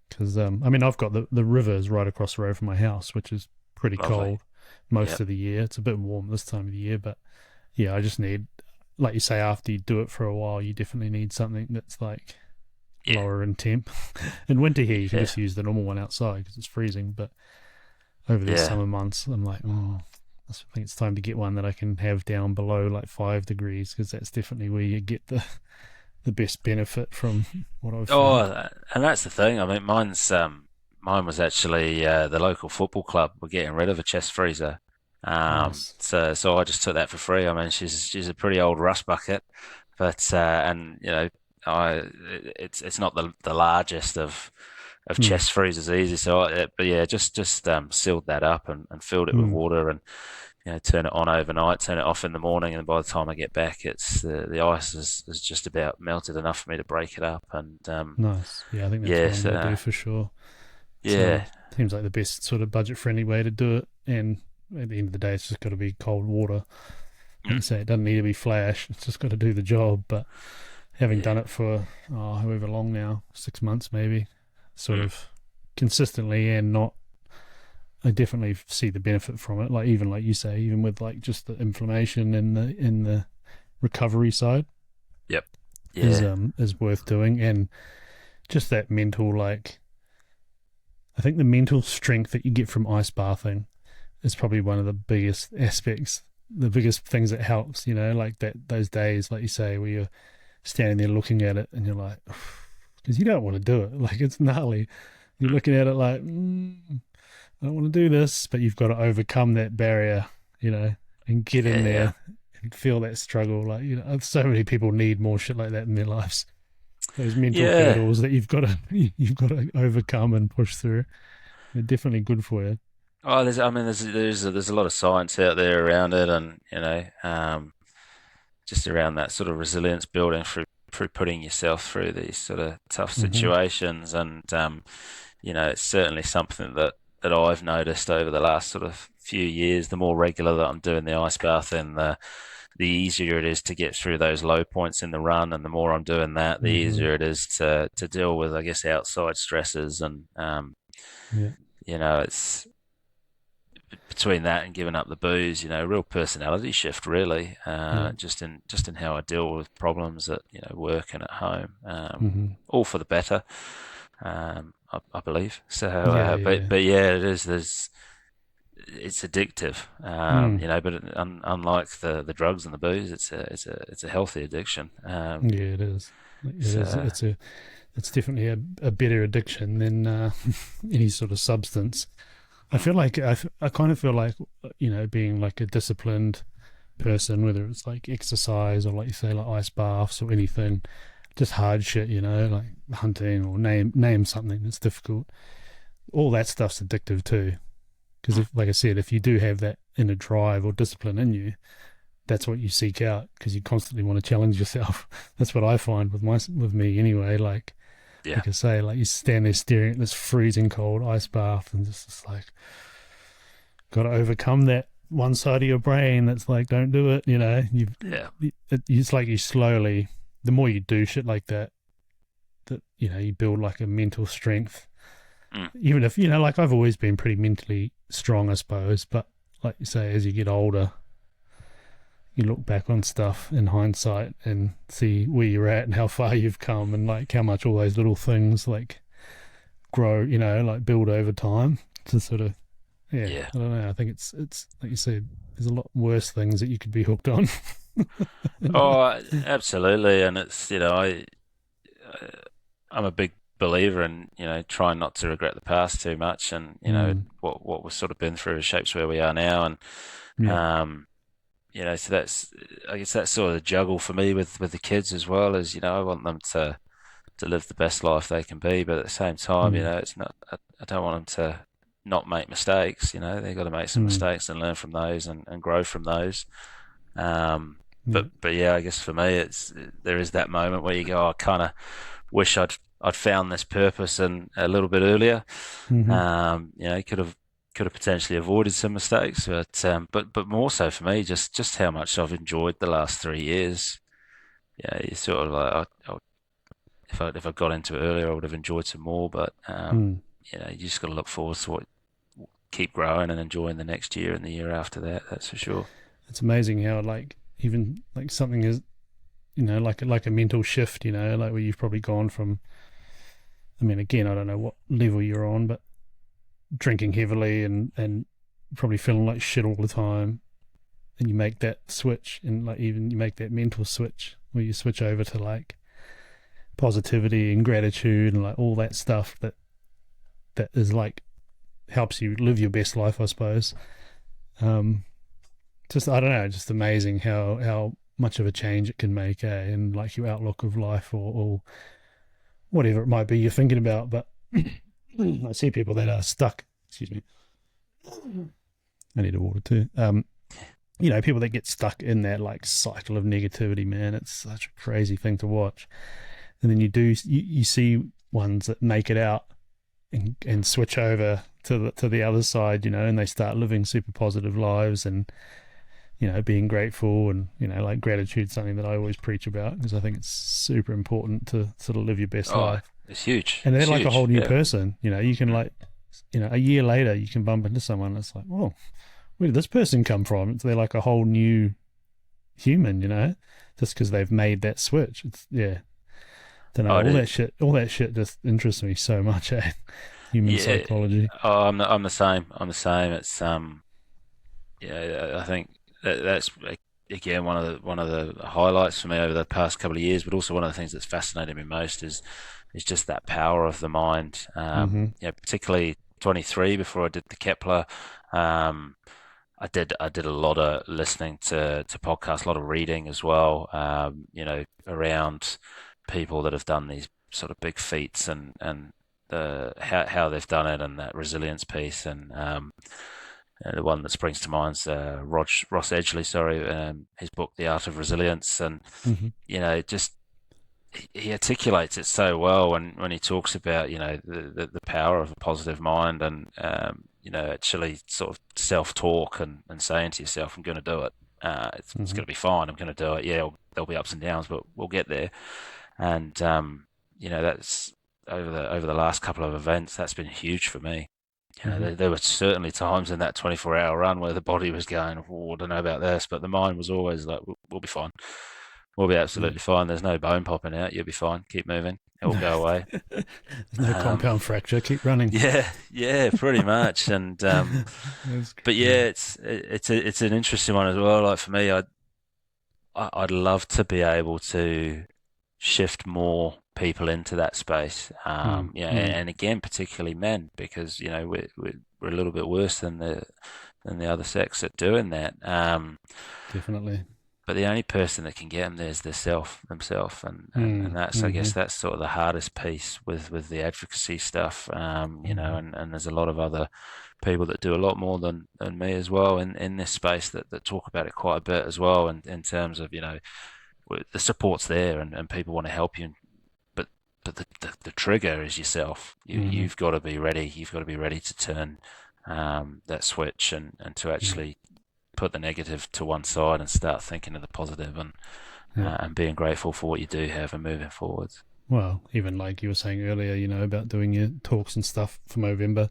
S2: Because I've got the rivers right across the road from my house, which is pretty cold most of the year. It's a bit warm this time of the year, but yeah, I just need, like you say, after you do it for a while, you definitely need something that's like lower in temp. In winter here, you can just use the normal one outside because it's freezing. But over the summer months, I'm like, I think it's time to get one that I can have down below like 5 degrees, because that's definitely where you get the best benefit from what I've found.
S4: And that's the thing. I mean, mine was actually the local football club were getting rid of a chest freezer.
S2: Nice.
S4: So I just took that for free. I mean, she's a pretty old rust bucket, but it's not the largest of chest freezers easy. So just sealed that up and filled it with water, and turn it on overnight, turn it off in the morning, and by the time I get back, it's the ice is just about melted enough for me to break it up. And
S2: nice. Yeah, I think that's what I'm gonna do for sure.
S4: Yeah,
S2: so, seems like the best sort of budget-friendly way to do it. And at the end of the day, it's just got to be cold water. Like you say, it doesn't need to be flash. It's just got to do the job. But having done it for however long now, 6 months maybe, sort of consistently and not. I definitely see the benefit from it. Like you say, even with like just the inflammation in the recovery side.
S4: Yep. Yeah.
S2: Is worth doing, and just that mental, like, I think the mental strength that you get from ice bathing is probably one of the biggest aspects, the biggest things that helps. Like those days, like you say, where you're standing there looking at it and you're like, because you don't want to do it. Like, it's gnarly. You're looking at it like, I don't want to do this, but you've got to overcome that barrier, and get in there and feel that struggle. Like, so many people need more shit like that in their lives. Those mental hurdles that you've got to overcome and push through. They're definitely good for you.
S4: Oh, there's a lot of science out there around it, and just around that sort of resilience building through putting yourself through these sort of tough situations, and it's certainly something that I've noticed over the last sort of few years. The more regular that I'm doing the ice bath, and the easier it is to get through those low points in the run, and the more I'm doing that, the easier it is to deal with, I guess, outside stresses. And it's between that and giving up the booze, real personality shift, really, just in how I deal with problems at work and at home, all for the better. I believe so. But yeah, it is. It's addictive, But unlike the drugs and the booze, it's a healthy addiction.
S2: It is. It's definitely a better addiction than any sort of substance. I feel like I kind of feel like being like a disciplined person, whether it's like exercise or, like you say, like ice baths or anything. Just hard shit, like hunting or name something that's difficult. All that stuff's addictive too. Because, like I said, if you do have that inner drive or discipline in you, that's what you seek out, because you constantly want to challenge yourself. That's what I find with me anyway. Like I say, like you stand there staring at this freezing cold ice bath, and just like got to overcome that one side of your brain that's like, don't do it, you know.
S4: Yeah.
S2: It's like you slowly, the more you do shit like that, you know, you build like a mental strength. Even if, you know, like I've always been pretty mentally strong, I suppose, but like you say, as you get older, you look back on stuff in hindsight and see where you're at and how far you've come, and like how much all those little things like grow, you know, like build over time to sort of, I don't know. I think it's like you said, there's a lot worse things that you could be hooked on.
S4: Oh, absolutely. And it's, you know, I'm a big believer in, you know, trying not to regret the past too much, and, you know, what we've sort of been through shapes where we are now. And, you know, so I guess that's sort of the juggle for me with the kids as well, as, you know, I want them to live the best life they can be, but at the same time, you know, it's not, I don't want them to not make mistakes. You know, they've got to make some mistakes and learn from those, and grow from those. But yeah, I guess for me, there is that moment where you go, I kind of wish I'd found this purpose and a little bit earlier. You know, could have potentially avoided some mistakes, but more so for me, just how much I've enjoyed the last 3 years. Yeah, you sort of like, if I got into it earlier, I would have enjoyed some more. But you know, you just got to look forward to keep growing and enjoying the next year and the year after that. That's for sure.
S2: It's amazing how like even like something is, you know, like a mental shift, you know, like where you've probably gone from, I mean, again, I don't know what level you're on, but drinking heavily and probably feeling like shit all the time, and you make that switch, and like even you make that mental switch where you switch over to like positivity and gratitude and like all that stuff that is like helps you live your best life, I suppose. Just, I don't know, just amazing how much of a change it can make, and like your outlook of life or whatever it might be you're thinking about. But I see people that are stuck. Excuse me. I need a water too. You know, people that get stuck in that like cycle of negativity, man, it's such a crazy thing to watch. And then you see ones that make it out and switch over to the other side, you know, and they start living super positive lives, and, you know, being grateful, and, you know, like gratitude, something that I always preach about, because I think it's super important to sort of live your best life.
S4: It's huge.
S2: And they're
S4: it's
S2: like
S4: huge.
S2: a whole new person, you know. You can like, you know, a year later you can bump into someone that's like, oh, where did this person come from? They're like a whole new human, you know, just because they've made that switch. It's don't know, all that shit just interests me so much. Human psychology.
S4: Oh, I'm the same. It's I think that's again one of the highlights for me over the past couple of years, but also one of the things that's fascinated me most is just that power of the mind. You know, particularly 23 before I did the Kepler. I did a lot of listening to podcasts, a lot of reading as well. You know, around people that have done these sort of big feats, and how they've done it, and that resilience piece. And the one that springs to mind is Ross Edgley, his book The Art of Resilience. And you know, just he articulates it so well when he talks about, you know, the power of a positive mind, and you know, actually sort of self-talk and saying to yourself, I'm going to do it. It's going to be fine. I'm going to do it. Yeah, there'll be ups and downs, but we'll get there. And you know, that's over the last couple of events, that's been huge for me. You know, there were certainly times in that 24-hour run where the body was going, oh, I don't know about this, but the mind was always like, we'll be fine. We'll be absolutely fine. There's no bone popping out. You'll be fine. Keep moving. It will go away.
S2: There's no compound fracture. Keep running.
S4: Yeah, pretty much. And but yeah, it's an interesting one as well. Like for me, I'd love to be able to shift more people into that space. You know, and again, particularly men, because, you know, we're a little bit worse than the other sex at doing that.
S2: Definitely.
S4: But the only person that can get them there is themselves, and that's, I guess, that's sort of the hardest piece with the advocacy stuff. You know, and there's a lot of other people that do a lot more than me as well in this space that talk about it quite a bit as well, and in terms of, you know, the support's there, and people want to help you, but the trigger is yourself. You've got to be ready. You've got to be ready to turn that switch and to actually put the negative to one side and start thinking of the positive and being grateful for what you do have and moving forwards.
S2: Well, even like you were saying earlier, you know, about doing your talks and stuff for Movember,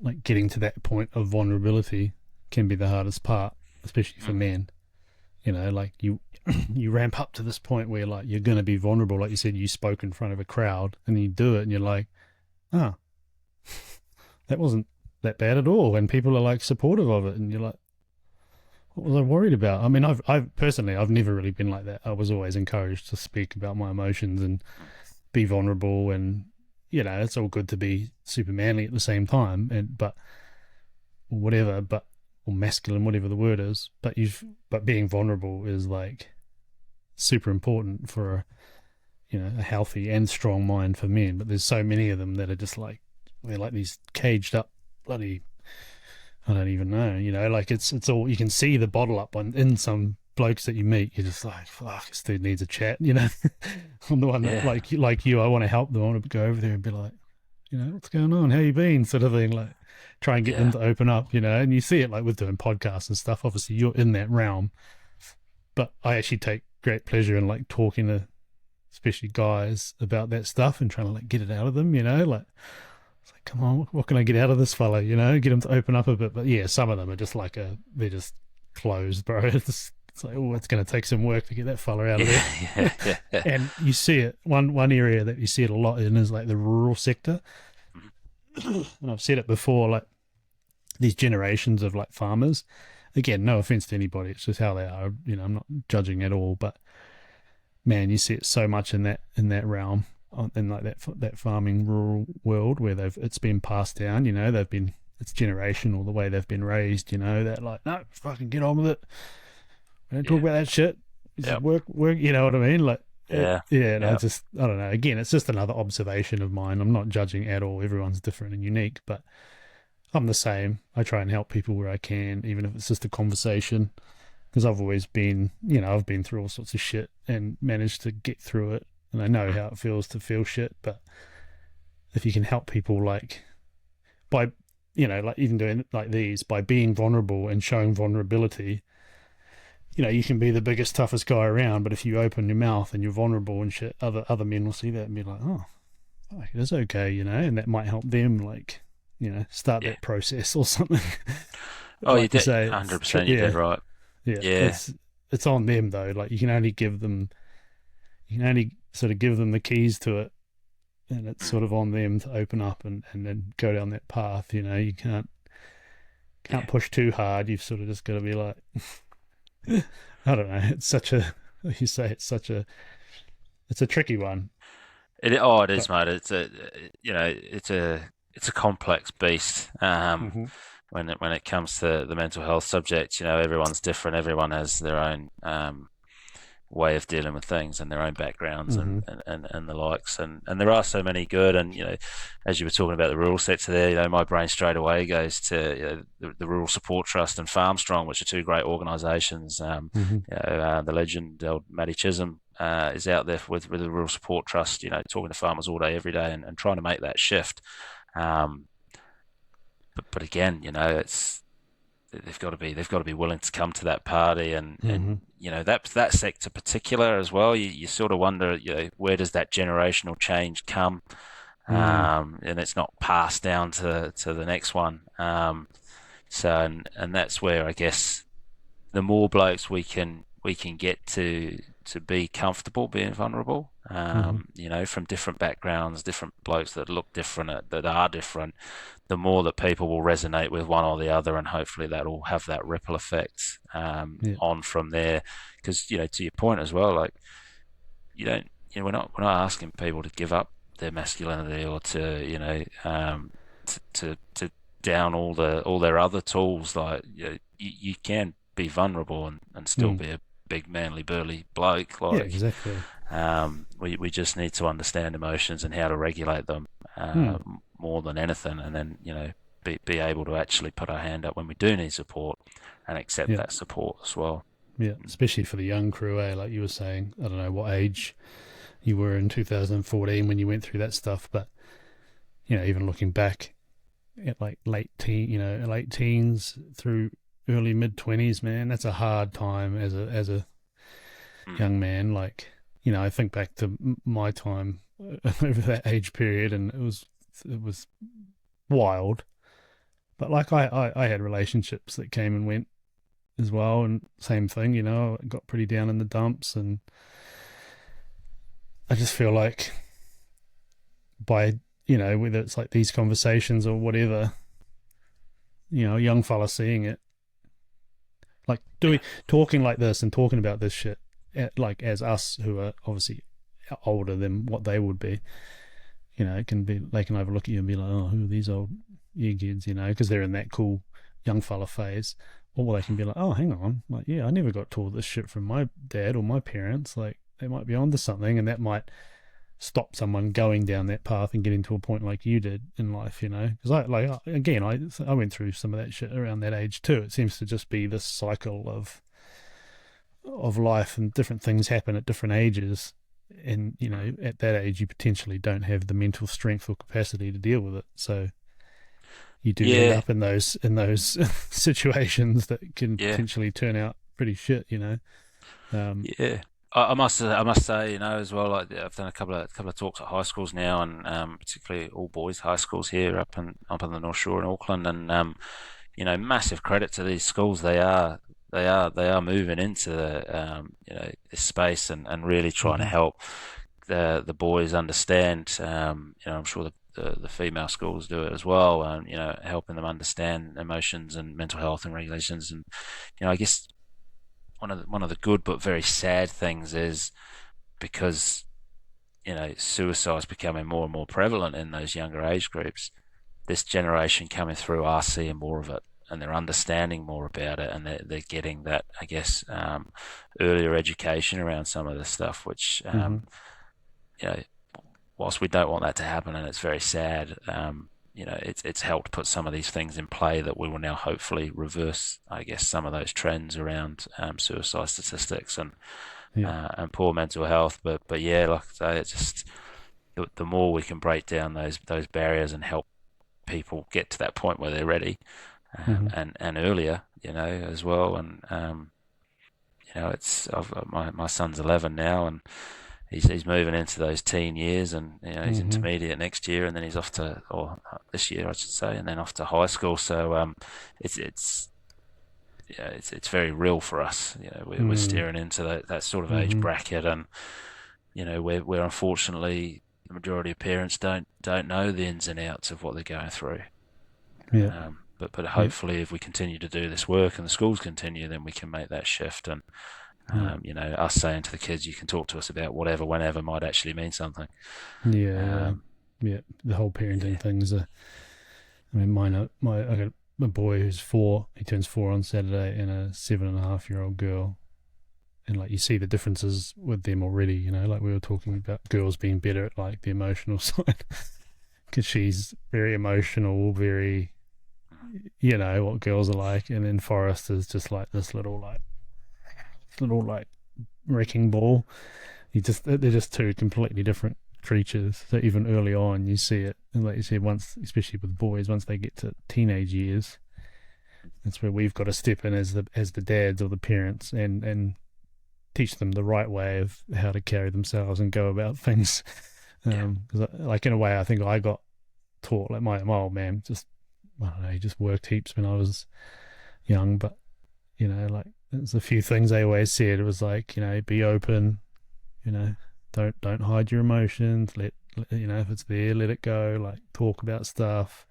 S2: like getting to that point of vulnerability can be the hardest part, especially for men. You know, like you ramp up to this point where like you're going to be vulnerable. Like you said, you spoke in front of a crowd and you do it and you're like, oh, that wasn't that bad at all. And people are like supportive of it. And you're like, what was I worried about? I mean, I've personally, I've never really been like that. I was always encouraged to speak about my emotions and be vulnerable. And, you know, it's all good to be super manly at the same time. But or masculine, whatever the word is, but being vulnerable is like super important for a healthy and strong mind for men. But there's so many of them that are just like, they're like these caged up bloody, I don't even know, you know, like it's all, you can see the bottle up in some blokes that you meet. You're just like, fuck, this dude needs a chat, you know. I'm the one that like you, I want to help them. I want to go over there and be like, you know, what's going on? How you been? Sort of thing, like try and get them to open up, you know. And you see it like with doing podcasts and stuff. Obviously, you're in that realm, but I actually take great pleasure in like talking to, especially guys, about that stuff and trying to like get it out of them, you know. Like, it's like, come on, what can I get out of this fella? You know, get him to open up a bit. But yeah, some of them are just like they're just closed, bro. It's like, oh, it's going to take some work to get that fella out of there. And you see it. One area that you see it a lot in is like the rural sector. And I've said it before, like these generations of like farmers. Again, no offense to anybody, it's just how they are. You know, I'm not judging at all, but man, you see it so much in that realm, in like that farming rural world where it's been passed down. You know, it's generational the way they've been raised. You know, that like, no, fucking get on with it. We don't talk about that shit. Just work. You know what I mean? Like, I don't know. Again, it's just another observation of mine. I'm not judging at all. Everyone's different and unique, but I'm the same. I try and help people where I can, even if it's just a conversation, because I've always been, you know, I've been through all sorts of shit and managed to get through it, and I know how it feels to feel shit. But if you can help people, like by, you know, like even doing like these, by being vulnerable and showing vulnerability, you know, you can be the biggest, toughest guy around, but if you open your mouth and you're vulnerable and shit, other men will see that and be like, oh, fuck, it's okay, you know, and that might help them, like, you know, start that process or something.
S4: Oh,
S2: like
S4: you did, 100%, you did right.
S2: Yeah. It's on them though. Like you can only sort of give them the keys to it, and it's sort of on them to open up and then go down that path. You know, you can't push too hard. You've sort of just got to be like, I don't know. It's such a, like you say, it's a tricky one.
S4: It is, mate. It's a complex beast. When it comes to the mental health subject, you know, everyone's different. Everyone has their own way of dealing with things and their own backgrounds and the likes. And there are so many good. And, you know, as you were talking about the rural sector there, you know, my brain straight away goes to, you know, the Rural Support Trust and Farm Strong, which are two great organisations. You know, the legend, old Matty Chisholm, is out there with the Rural Support Trust, you know, talking to farmers all day, every day, and trying to make that shift. But again, you know, they've got to be willing to come to that party, and you know, that sector particular as well. You sort of wonder, you know, where does that generational change come? And it's not passed down to the next one. So that's where I guess the more blokes we can get to be comfortable being vulnerable, you know, from different backgrounds, different blokes that look different, that are different, the more that people will resonate with one or the other, and hopefully that'll have that ripple effect on from there. Because, you know, to your point as well, like we're not asking people to give up their masculinity or to, you know, to down all their other tools. Like, you know, you can be vulnerable and still be a big manly burly bloke. Like,
S2: yeah, exactly.
S4: We just need to understand emotions and how to regulate them more than anything, and then, you know, be able to actually put our hand up when we do need support and accept that support as well.
S2: Yeah, especially for the young crew, like you were saying. I don't know what age you were in 2014 when you went through that stuff, but, you know, even looking back at like late teens through early mid-20s, man, that's a hard time as a young man. Like, you know, I think back to my time over that age period, and it was wild. But like I had relationships that came and went as well, and same thing, you know, I got pretty down in the dumps, and I just feel like by, you know, whether it's like these conversations or whatever, you know, a young fella seeing it, like talking like this and talking about this shit, like as us who are obviously older than what they would be, you know, it can be, they can overlook at you and be like, oh, who are these old earkids, you know, because they're in that cool young fella phase. Or they can be like, oh, hang on, like, yeah, I never got taught this shit from my dad or my parents. Like, they might be onto something, and that might stop someone going down that path and getting to a point like you did in life, you know. Because I went through some of that shit around that age too. It seems to just be this cycle of life, and different things happen at different ages. And, you know, at that age, you potentially don't have the mental strength or capacity to deal with it. So you do end up in those situations that can potentially turn out pretty shit, you know.
S4: I must say, you know, as well, like I've done a couple of talks at high schools now, and particularly all boys high schools here up on the North Shore in Auckland, and you know, massive credit to these schools. They are moving into you know, this space and really trying to help the boys understand. You know, I'm sure the female schools do it as well, and you know, helping them understand emotions and mental health and regulations. And you know, I guess one of the good but very sad things is, because you know, suicide's becoming more and more prevalent in those younger age groups, this generation coming through are seeing more of it, and they're understanding more about it, and they're getting that, I guess, earlier education around some of this stuff, which you know, whilst we don't want that to happen, and it's very sad, you know, it's helped put some of these things in play that we will now hopefully reverse, I guess, some of those trends around suicide statistics and poor mental health. But yeah, like I say, it's just the more we can break down those barriers and help people get to that point where they're ready, and earlier, you know, as well. And you know, my son's 11 now, and he's moving into those teen years, and you know, he's intermediate next year, and then he's off to, or this year I should say, and then off to high school. So it's yeah, it's very real for us. You know, we're steering into that sort of age bracket, and you know, where unfortunately the majority of parents don't know the ins and outs of what they're going through.
S2: Yeah.
S4: But hopefully, if we continue to do this work and the schools continue, then we can make that shift. And you know, us saying to the kids, you can talk to us about whatever, whenever, might actually mean something.
S2: Yeah, the whole parenting things. I mean, I got a boy who's 4. He turns 4 on Saturday, and a 7.5-year-old girl. And like, you see the differences with them already. You know, like we were talking about girls being better at like the emotional side, because she's very emotional, very, you know, what girls are like, and then Forrest is just like this little wrecking ball. They're just two completely different creatures. So even early on, you see it, and like you said, once, especially with boys, once they get to teenage years, that's where we've got to step in as the dads or the parents, and teach them the right way of how to carry themselves and go about things. Because like, in a way, I think I got taught, like my old man just, I don't know, he just worked heaps when I was young, but you know, like, there's a few things they always said. It was like, you know, be open, you know, don't hide your emotions, let you know, if it's there, let it go, like, talk about stuff.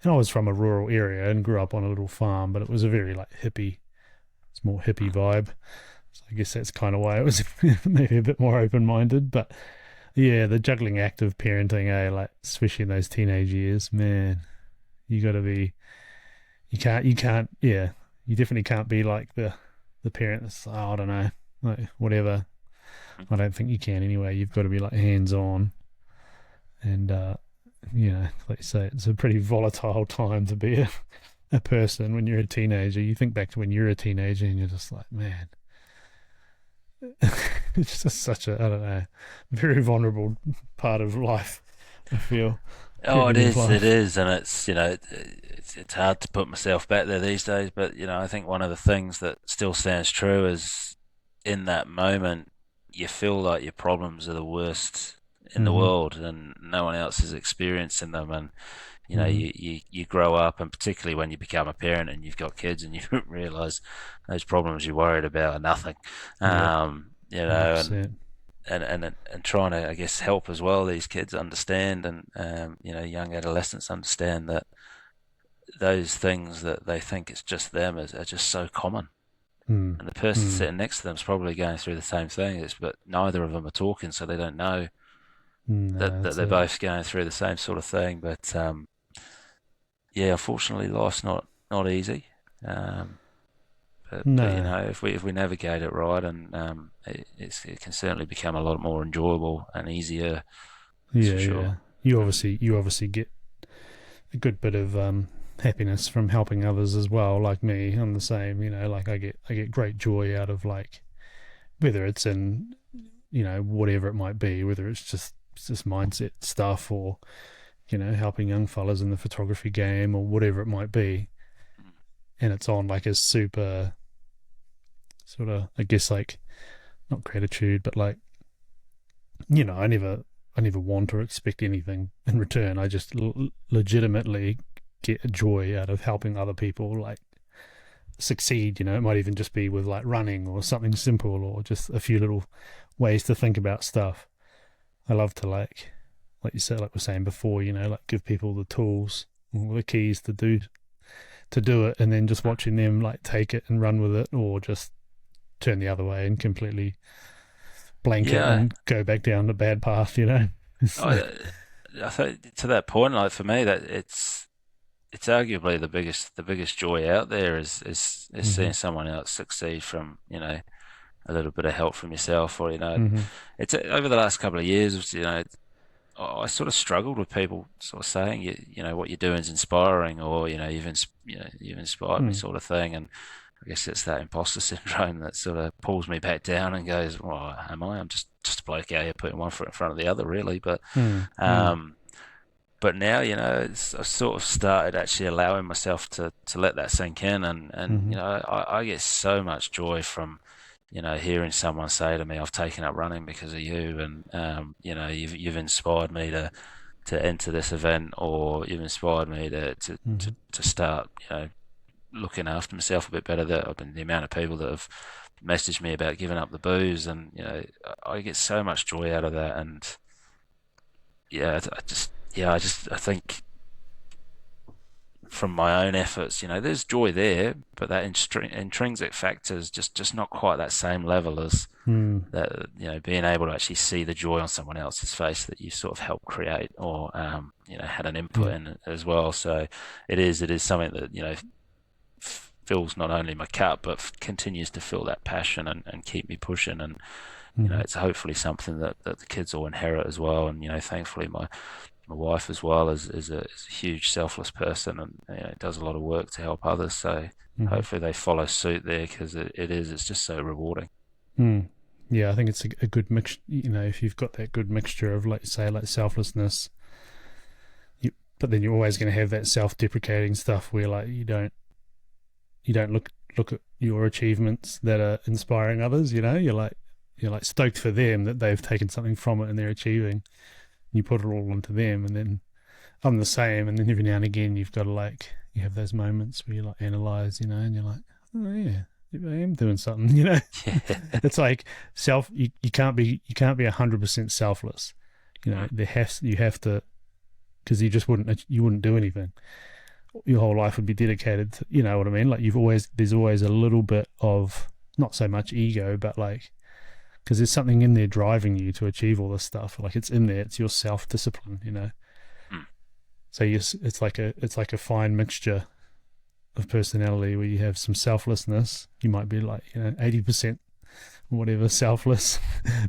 S2: And I was from a rural area and grew up on a little farm, but it was a very like hippie, it's more hippie vibe. So I guess that's kind of why it was maybe a bit more open-minded. But yeah, the juggling act of parenting, like, especially in those teenage years, man, you got to be, you definitely can't be like the parent that's, oh, I don't know, like, whatever. I don't think you can anyway. You've got to be like hands-on. And, you know, like you say, it's a pretty volatile time to be a person when you're a teenager. You think back to when you're a teenager and you're just like, man, it's just such a, I don't know, very vulnerable part of life, I feel.
S4: Oh, it
S2: everyday
S4: is, it
S2: life.
S4: is, and it's it's hard to put myself back there these days. But I think one of the things that still stands true is in that moment you feel like your problems are the worst in the
S2: Mm-hmm.
S4: world, and no one else is experiencing them. And
S2: Mm-hmm.
S4: you grow up, and particularly when you become a parent and you've got kids, and you realize those problems you're worried about are nothing.
S2: Yep.
S4: And
S2: 100%.
S4: and trying to, I guess, help as well these kids understand, and young adolescents understand that those things that they think it's just them are just so common,
S2: Mm.
S4: and the person
S2: Mm.
S4: sitting next to them is probably going through the same thing. But neither of them are talking, so they don't know
S2: No,
S4: that
S2: that's
S4: they're
S2: it.
S4: both going through the same sort of thing. But yeah, unfortunately, life's not easy. Um, but
S2: No.
S4: if we navigate it right, and it can certainly become a lot more enjoyable and easier. That's
S2: Yeah,
S4: for
S2: yeah.
S4: sure.
S2: You obviously get a good bit of happiness from helping others as well. Like me, I'm the same. Like I get great joy out of, like, whether it's in whatever it might be, whether it's just mindset stuff, or helping young fellas in the photography game, or whatever it might be. And it's on like a super sort of, I guess, like, not gratitude, but like, I never want or expect anything in return. I just legitimately get a joy out of helping other people, like, succeed. It might even just be with, like, running or something simple, or just a few little ways to think about stuff. I love to, like you said, like we're saying before, like, give people the tools or the keys to do it, and then just watching them, like, take it and run with it, or just turn the other way and completely blank it
S4: Yeah,
S2: and go back down the bad path.
S4: I, I think to that point, like for me, that it's arguably the biggest joy out there is
S2: Hmm.
S4: seeing someone else succeed from a little bit of help from yourself, or
S2: Hmm.
S4: it's over the last couple of years. I sort of struggled with people sort of saying what you're doing is inspiring, or you've inspired me,
S2: Mm.
S4: sort of thing. And I guess it's that imposter syndrome that sort of pulls me back down and goes, well, am I? I'm just a bloke out here putting one foot in front of the other, really. But
S2: Mm. Mm.
S4: um, but now I've sort of started actually allowing myself to let that sink in, and
S2: Hmm.
S4: I get so much joy from hearing someone say to me, "I've taken up running because of you," and you've inspired me to enter this event, or you've inspired me
S2: Hmm.
S4: to start looking after myself a bit better. The amount of people that have messaged me about giving up the booze, and I get so much joy out of that. And yeah, I think from my own efforts, there's joy there, but that intrinsic factor is just not quite that same level as
S2: Mm.
S4: that. Being able to actually see the joy on someone else's face that you sort of helped create, or had an input
S2: Yeah.
S4: in as well. So it is something that fills not only my cup, but continues to fill that passion, and keep me pushing. And
S2: Hmm.
S4: it's hopefully something that the kids will inherit as well. And thankfully my wife as well is a huge selfless person, and does a lot of work to help others. So
S2: Hmm.
S4: hopefully they follow suit there, because it's just so rewarding.
S2: Mm. Yeah, I think it's a good mix. If you've got that good mixture of, like, say, like, selflessness, but then you're always going to have that self-deprecating stuff where, like, you don't look at your achievements that are inspiring others. You're like stoked for them that they've taken something from it and they're achieving. You put it all into them, and then I'm the same. And then every now and again, you've got to, like, you have those moments where you, like, analyze, and you're like, oh yeah, I am doing something.
S4: Yeah.
S2: It's like you can't be 100% selfless. You have to, because you wouldn't do anything. Your whole life would be dedicated to, you know what I mean? Like, there's always a little bit of, not so much ego, but, like, because there's something in there driving you to achieve all this stuff. Like, it's in there. It's your self-discipline.
S4: Mm.
S2: So it's like a fine mixture of personality where you have some selflessness. You might be, like, 80% or whatever selfless,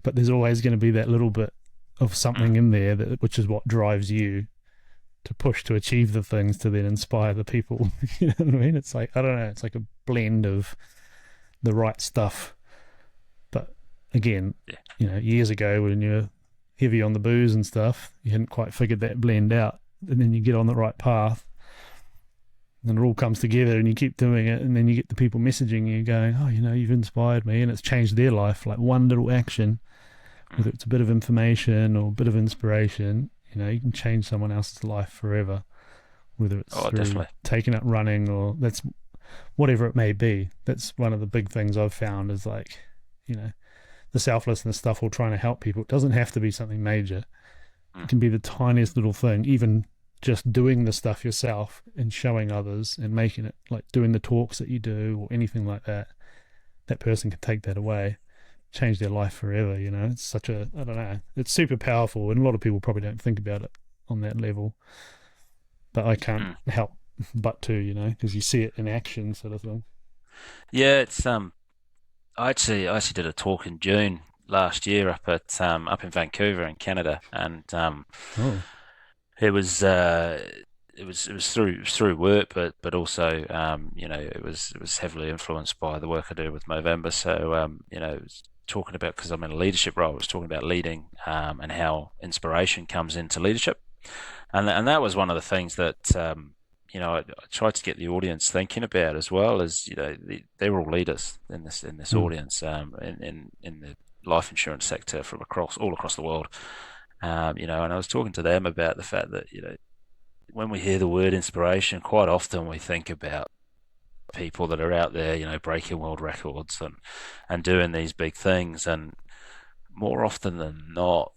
S2: but there's always going to be that little bit of something in there which is what drives you to push to achieve the things to then inspire the people. You know what I mean? It's like, I don't know, it's like a blend of the right stuff. But again,
S4: Yeah.
S2: years ago when you're heavy on the booze and stuff, you hadn't quite figured that blend out. and then you get on the right path, and it all comes together, and you keep doing it, and then you get the people messaging you going, oh, you've inspired me, and it's changed their life. Like one little action, whether it's a bit of information or a bit of inspiration, you can change someone else's life forever, whether it's through
S4: definitely
S2: taking up running or that's whatever it may be. That's one of the big things I've found is like, the selflessness stuff or trying to help people. It doesn't have to be something major. It can be the tiniest little thing, even just doing the stuff yourself and showing others and making it, like doing the talks that you do or anything like that. That person can take that away, change their life forever. It's such a, I don't know, it's super powerful, and a lot of people probably don't think about it on that level, but I can't help but to, because you see it in action, sort of thing.
S4: Yeah, it's I actually did a talk in June last year up in Vancouver in Canada, and
S2: Oh,
S4: it was through work, but also it was heavily influenced by the work I do with Movember. So it was talking about, because I'm in a leadership role, I was talking about leading and how inspiration comes into leadership, and that was one of the things that I tried to get the audience thinking about as well. As they're all leaders in this audience in the life insurance sector from all across the world. And I was talking to them about the fact that when we hear the word inspiration, quite often we think about people that are out there, breaking world records and doing these big things. And more often than not,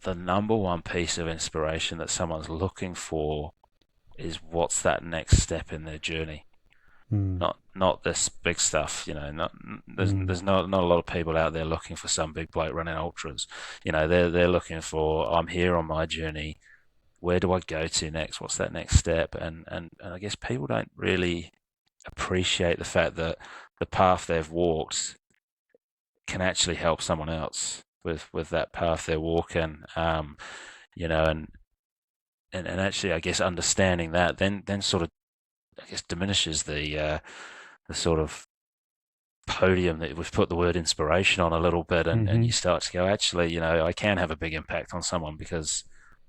S4: the number one piece of inspiration that someone's looking for is what's that next step in their journey. Not this big stuff, there's not a lot of people out there looking for some big bloke running ultras. They're looking for, I'm here on my journey, where do I go to next? What's that next step? And I guess people don't really appreciate the fact that the path they've walked can actually help someone else with that path they're walking. And actually, I guess understanding that then sort of, I guess, diminishes the sort of podium that we've put the word inspiration on a little bit, and you start to go, actually, I can have a big impact on someone because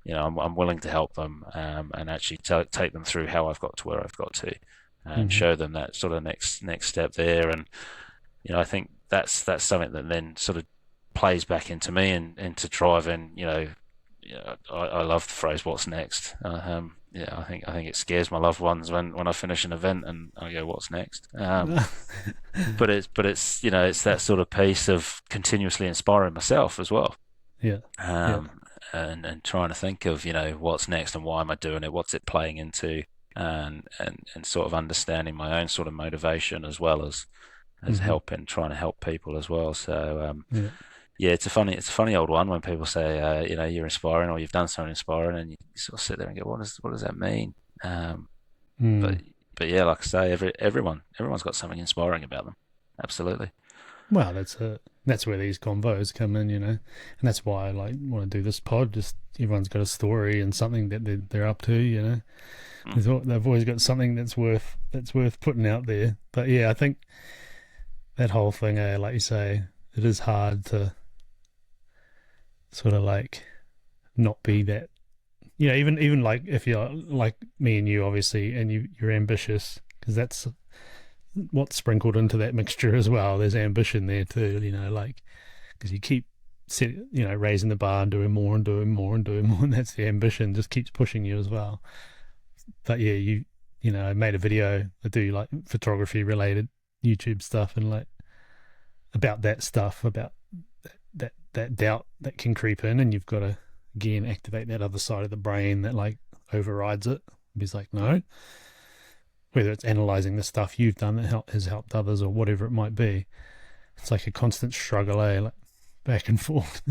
S4: I'm willing to help them and actually take them through how I've got to where I've got to, and show them that sort of next step there. And I think that's something that then sort of plays back into me and into driving. I love the phrase "what's next." I think it scares my loved ones when I finish an event and I go, "What's next?" But it's it's that sort of piece of continuously inspiring myself as well.
S2: Yeah.
S4: And trying to think of what's next and why am I doing it? What's it playing into? And sort of understanding my own sort of motivation as well as trying to help people as well. So yeah, it's a funny old one when people say, you're inspiring or you've done something inspiring, and you sort of sit there and go, what does that mean? But yeah, like I say, everyone's got something inspiring about them. Absolutely.
S2: Well, that's where these convos come in, and that's why I want to do this pod. Just everyone's got a story and something that they're up to, They've always got something that's worth putting out there. But yeah, I think that whole thing, like you say, it is hard to sort of like not be that, even like if you're like me and you, obviously, and you're ambitious, because that's what's sprinkled into that mixture as well. There's ambition there too, because you keep raising the bar and doing more and doing more and doing more, and that's the ambition, just keeps pushing you as well. But yeah, I made a video, I do like photography related YouTube stuff, and like about that stuff, about that doubt that can creep in, and you've got to again activate that other side of the brain that like overrides it. It's like, no, whether it's analyzing the stuff you've done that has helped others or whatever it might be, it's like a constant struggle, like back and forth,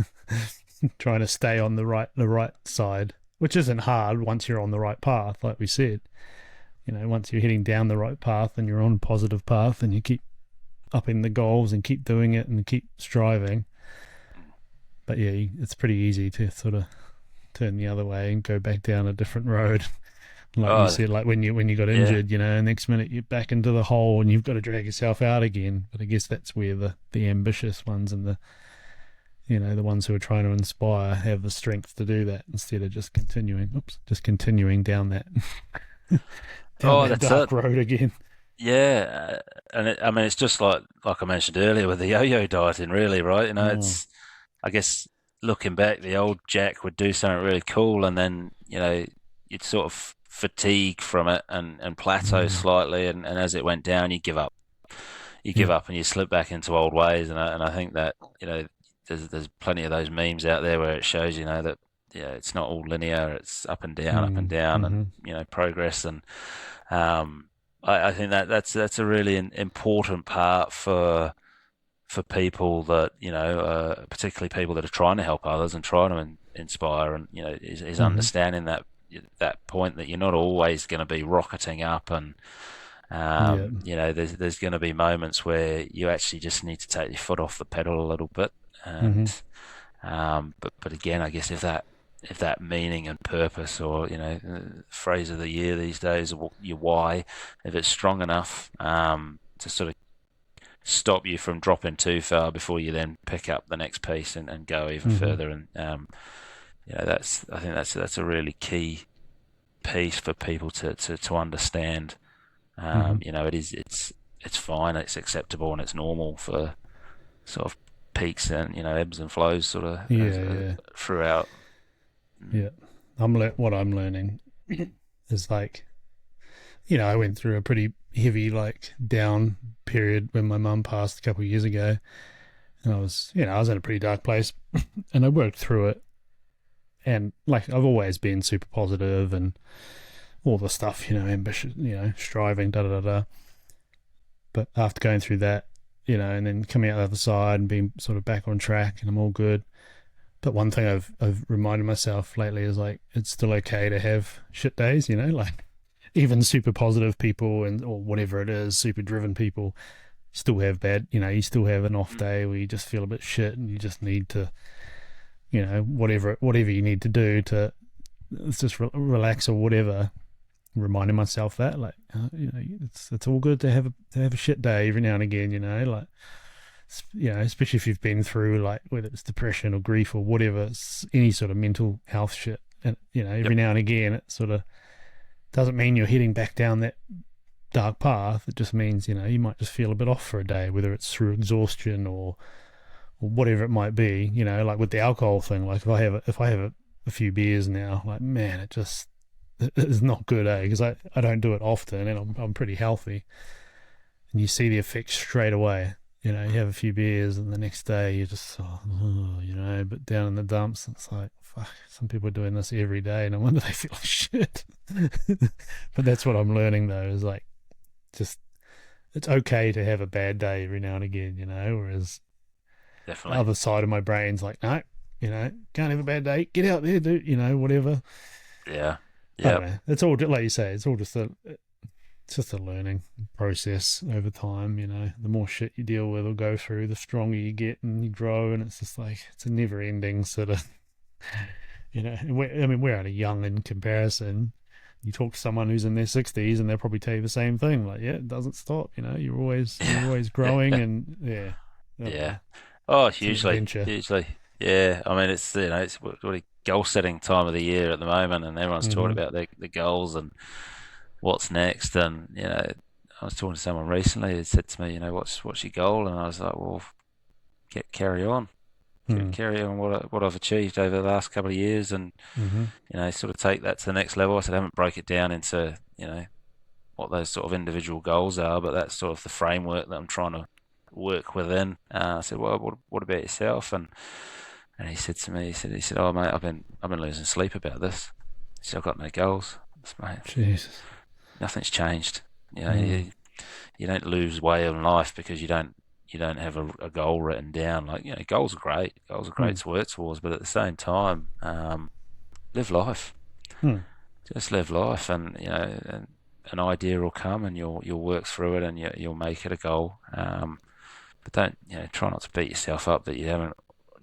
S2: trying to stay on the right side, which isn't hard once you're on the right path, like we said. Once you're heading down the right path and you're on a positive path and you keep upping the goals and keep doing it and keep striving. But yeah, it's pretty easy to sort of turn the other way and go back down a different road. Like you said, like when you got injured, next minute you're back into the hole and you've got to drag yourself out again. But I guess that's where the ambitious ones and the ones who are trying to inspire have the strength to do that instead of just continuing down that
S4: That's
S2: dark
S4: it.
S2: road again.
S4: Yeah, I mean, it's just like I mentioned earlier with the yo-yo dieting, really, right?
S2: Mm,
S4: It's, I guess, looking back, the old Jack would do something really cool, and then you'd sort of fatigue from it and plateau
S2: mm,
S4: slightly, and as it went down, you give up. You give
S2: yep.
S4: up and you slip back into old ways, and I think that there's plenty of those memes out there where it shows that it's not all linear, it's up and
S2: Mm,
S4: down, and
S2: mm-hmm.
S4: progress. And um, I think that's a really important part for people that particularly people that are trying to help others and trying to inspire, and is
S2: Mm-hmm.
S4: understanding that point that you're not always going to be rocketing up, and
S2: Yeah.
S4: there's going to be moments where you actually just need to take your foot off the pedal a little bit,
S2: Mm-hmm.
S4: and but again, I guess if that meaning and purpose, or phrase of the year these days, or your why, if it's strong enough to sort of stop you from dropping too far before you then pick up the next piece and go even
S2: Mm-hmm.
S4: further, and I think that's a really key piece for people to understand.
S2: Mm-hmm.
S4: It's fine, it's acceptable, and it's normal for sort of peaks and ebbs and flows sort of
S2: Yeah, yeah,
S4: throughout.
S2: yeah. What I'm learning is like, I went through a pretty heavy like down period when my mum passed a couple of years ago, and I was in a pretty dark place, and I worked through it, and like I've always been super positive and all the stuff, ambitious, striving, da da da da. But after going through that, and then coming out the other side and being sort of back on track, and I'm all good. But one thing I've reminded myself lately is like it's still okay to have shit days, like even super positive people or whatever it is, super driven people still have bad, you still have an off day where you just feel a bit shit and you just need to, whatever you need to do to just relax or whatever. Reminding myself that like, it's all good to have a shit day every now and again, like, especially if you've been through like whether it's depression or grief or whatever, any sort of mental health shit, and every
S4: Yep.
S2: now and again it sort of doesn't mean you're heading back down that dark path. It just means you might just feel a bit off for a day, whether it's through exhaustion or whatever it might be. Like with the alcohol thing, like if I have a few beers now, like man, it's not good, because I don't do it often, and I'm pretty healthy, and you see the effects straight away. You have a few beers, and the next day you're just, but down in the dumps, it's like, fuck, some people are doing this every day, and I wonder they feel like shit. But that's what I'm learning, though, is like, just, it's okay to have a bad day every now and again, whereas the
S4: Definitely.
S2: other side of my brain's like, no, can't have a bad day, get out there, do, whatever.
S4: Yeah.
S2: I
S4: Yeah.
S2: don't know. It's all, like you say, it's all just a learning process over time. The more shit you deal with or go through, the stronger you get and you grow, and it's just like it's a never-ending sort of, we're only young in comparison. You talk to someone who's in their 60s, and they'll probably tell you the same thing. Like, yeah, it doesn't stop. You're always growing, and yeah, I don't
S4: Yeah.
S2: know.
S4: Oh,
S2: It's an
S4: hugely,
S2: adventure.
S4: hugely. Yeah. I mean, it's what a goal setting time of the year at the moment, and everyone's talking
S2: Mm-hmm.
S4: about the goals and what's next. And I was talking to someone recently who said to me, what's your goal? And I was like, well, carry on,
S2: Mm-hmm.
S4: carry on what I've achieved over the last couple of years, and
S2: Mm-hmm.
S4: sort of take that to the next level. I said I haven't broke it down into what those sort of individual goals are, but that's sort of the framework that I'm trying to work within. I said, well, what about yourself? And he said to me, he said, oh mate, I've been losing sleep about this. He said, I've got no goals. I said, mate,
S2: Jesus.
S4: nothing's changed.
S2: Mm.
S4: You don't lose way in life because you don't have a goal written down. Like, goals are great. Goals are great
S2: Mm.
S4: to work towards, but at the same time, live life.
S2: Mm.
S4: Just live life, and an idea will come, and you'll work through it, and you'll make it a goal. But don't try not to beat yourself up that you haven't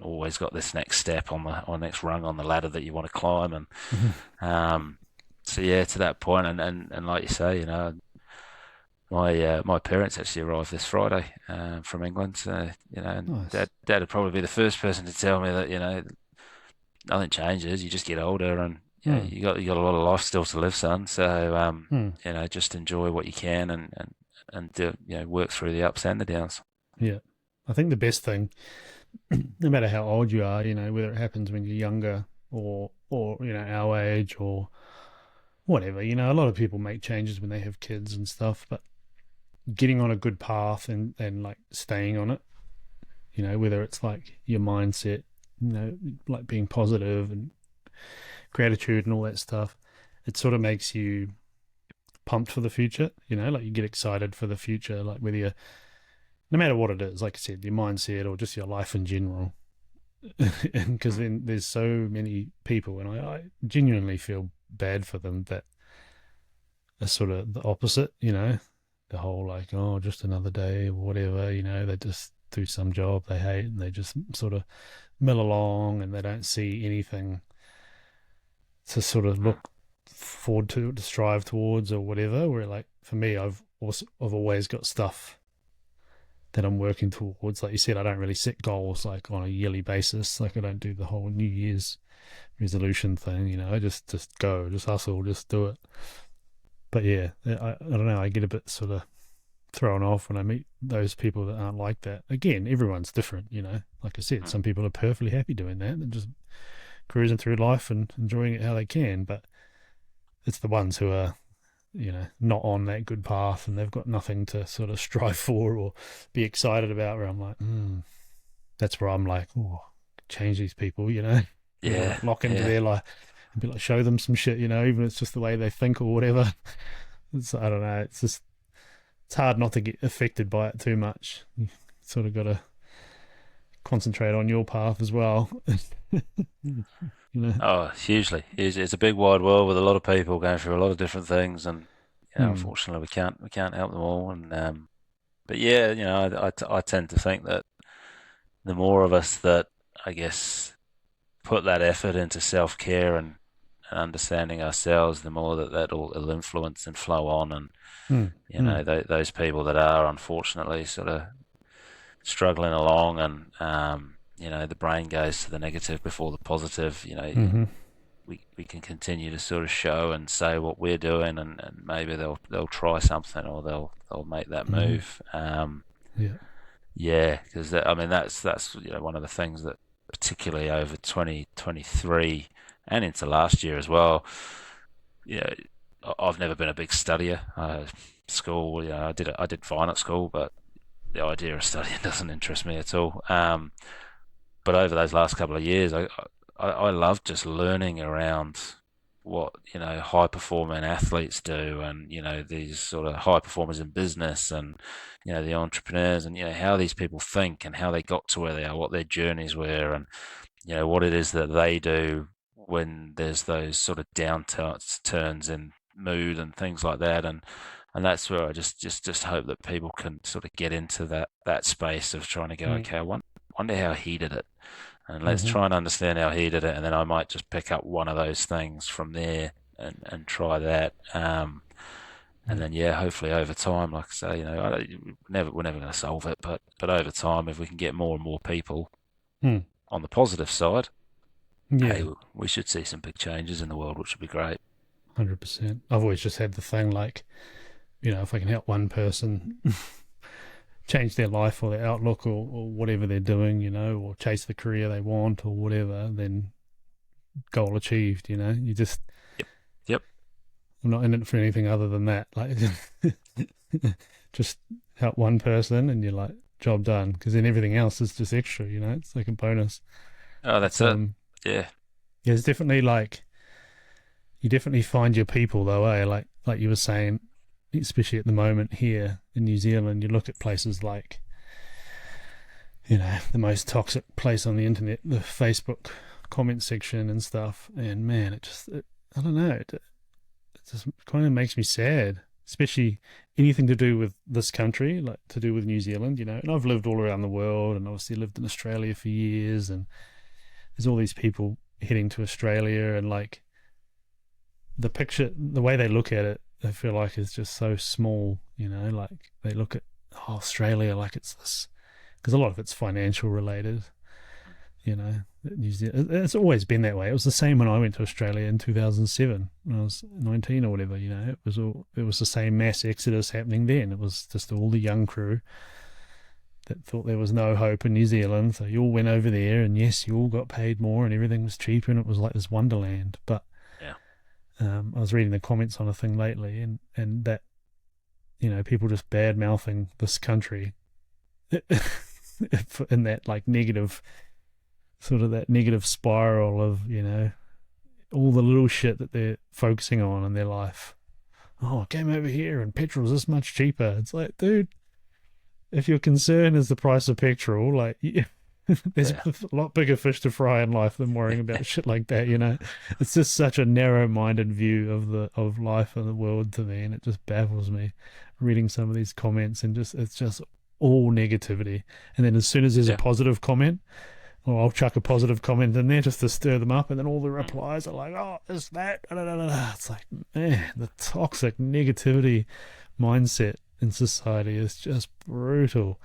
S4: always got this next step on the or next rung on the ladder that you want to climb. And
S2: Mhm.
S4: so yeah, to that point, and like you say, my parents actually arrived this Friday from England. So, and
S2: Nice.
S4: Dad would probably be the first person to tell me that nothing changes. You just get older, and
S2: Hmm.
S4: you got a lot of life still to live, son. So
S2: Hmm.
S4: just enjoy what you can, and do, work through the ups and the downs.
S2: Yeah. I think the best thing, no matter how old you are, whether it happens when you're younger or our age or whatever, a lot of people make changes when they have kids and stuff, but getting on a good path and like staying on it, whether it's like your mindset, like being positive and gratitude and all that stuff, it sort of makes you pumped for the future, like you get excited for the future, like whether you're, no matter what it is, like I said, your mindset or just your life in general. And because then there's so many people, and I genuinely feel bad for them that are sort of the opposite, the whole like, oh, just another day or whatever, they just do some job they hate and they just sort of mill along and they don't see anything to sort of look forward to strive towards or whatever. Where like for me, I've always got stuff that I'm working towards. Like you said, I don't really set goals like on a yearly basis. Like I don't do the whole New Year's resolution thing, I just go, just hustle, just do it. But yeah, I don't know, I get a bit sort of thrown off when I meet those people that aren't like that. Again, everyone's different, like I said, some people are perfectly happy doing that and just cruising through life and enjoying it how they can, but it's the ones who are not on that good path and they've got nothing to sort of strive for or be excited about, where I'm like, that's where I'm like, oh, change these people,
S4: Yeah,
S2: lock into their life and be like, show them some shit, even if it's just the way they think or whatever. I don't know, it's hard not to get affected by it too much. You sort of got to concentrate on your path as well.
S4: Oh, hugely. It's a big wide world with a lot of people going through a lot of different things, and
S2: Hmm.
S4: unfortunately, we can't help them all. And but yeah, I tend to think that the more of us that, I guess, put that effort into self care and understanding ourselves, the more that'll influence and flow on. And
S2: Hmm. Hmm.
S4: those people that are unfortunately sort of struggling along, and the brain goes to the negative before the positive.
S2: Mm-hmm.
S4: We can continue to sort of show and say what we're doing, and maybe they'll try something, or they'll make that
S2: Mm-hmm.
S4: move.
S2: Yeah.
S4: Yeah, because I mean that's one of the things that, particularly over 2023 and into last year as well. Yeah, I've never been a big studier. School, I did fine at school, but the idea of studying doesn't interest me at all. But over those last couple of years, I love just learning around what high performing athletes do, and these sort of high performers in business, and the entrepreneurs, and how these people think and how they got to where they are, what their journeys were, and what it is that they do when there's those sort of downturns in mood and things like that. And that's where I just hope that people can sort of get into that space of trying to go,
S2: Mm-hmm.
S4: okay, I wonder how he did it, and let's
S2: Mm-hmm.
S4: try and understand how he did it, and then I might just pick up one of those things from there and try that. And
S2: Yeah.
S4: then, yeah, hopefully over time, like I say, we're never going to solve it, but over time, if we can get more and more people
S2: Mm.
S4: on the positive side, hey,
S2: Yeah.
S4: we should see some big changes in the world, which would be great.
S2: 100%. I've always just had the thing like, if I can help one person change their life or their outlook or whatever they're doing, or chase the career they want or whatever, then goal achieved, You just,
S4: Yep. Yep.
S2: I'm not in it for anything other than that. Like, just help one person and you're like, job done. Because then everything else is just extra, It's like a bonus.
S4: Oh,
S2: It's,
S4: that's it. Yeah.
S2: yeah, it's definitely like, you definitely find your people though, eh? Like you were saying, especially at the moment here in New Zealand, you look at places like, the most toxic place on the internet, the Facebook comment section and stuff, and man, I don't know, it just kind of makes me sad, especially anything to do with this country, like to do with New Zealand, and I've lived all around the world and obviously lived in Australia for years, and there's all these people heading to Australia, and like the way they look at it they feel like is just so small. Like they look at Australia like it's this, because a lot of it's financial related. New Zealand, it's always been that way. It was the same when I went to Australia in 2007 when I was 19 or whatever. It was the same mass exodus happening then. It was just all the young crew that thought there was no hope in New Zealand, so you all went over there, and yes, you all got paid more and everything was cheaper, and it was like this wonderland. But
S4: Yeah.
S2: I was reading the comments on a thing lately, and that people just bad mouthing this country in that like negative, sort of that negative spiral of all the little shit that they're focusing on in their life. Oh, I came over here and petrol's this much cheaper. It's like, dude, if your concern is the price of petrol, like there's a lot bigger fish to fry in life than worrying about shit like that. It's just such a narrow-minded view of life and the world to me, and it just baffles me reading some of these comments, and it's just all negativity. And then as soon as there's a positive comment, I'll chuck a positive comment in there just to stir them up, and then all the replies are like, "Oh, is that?" It's like, man, the toxic negativity mindset in society is just brutal.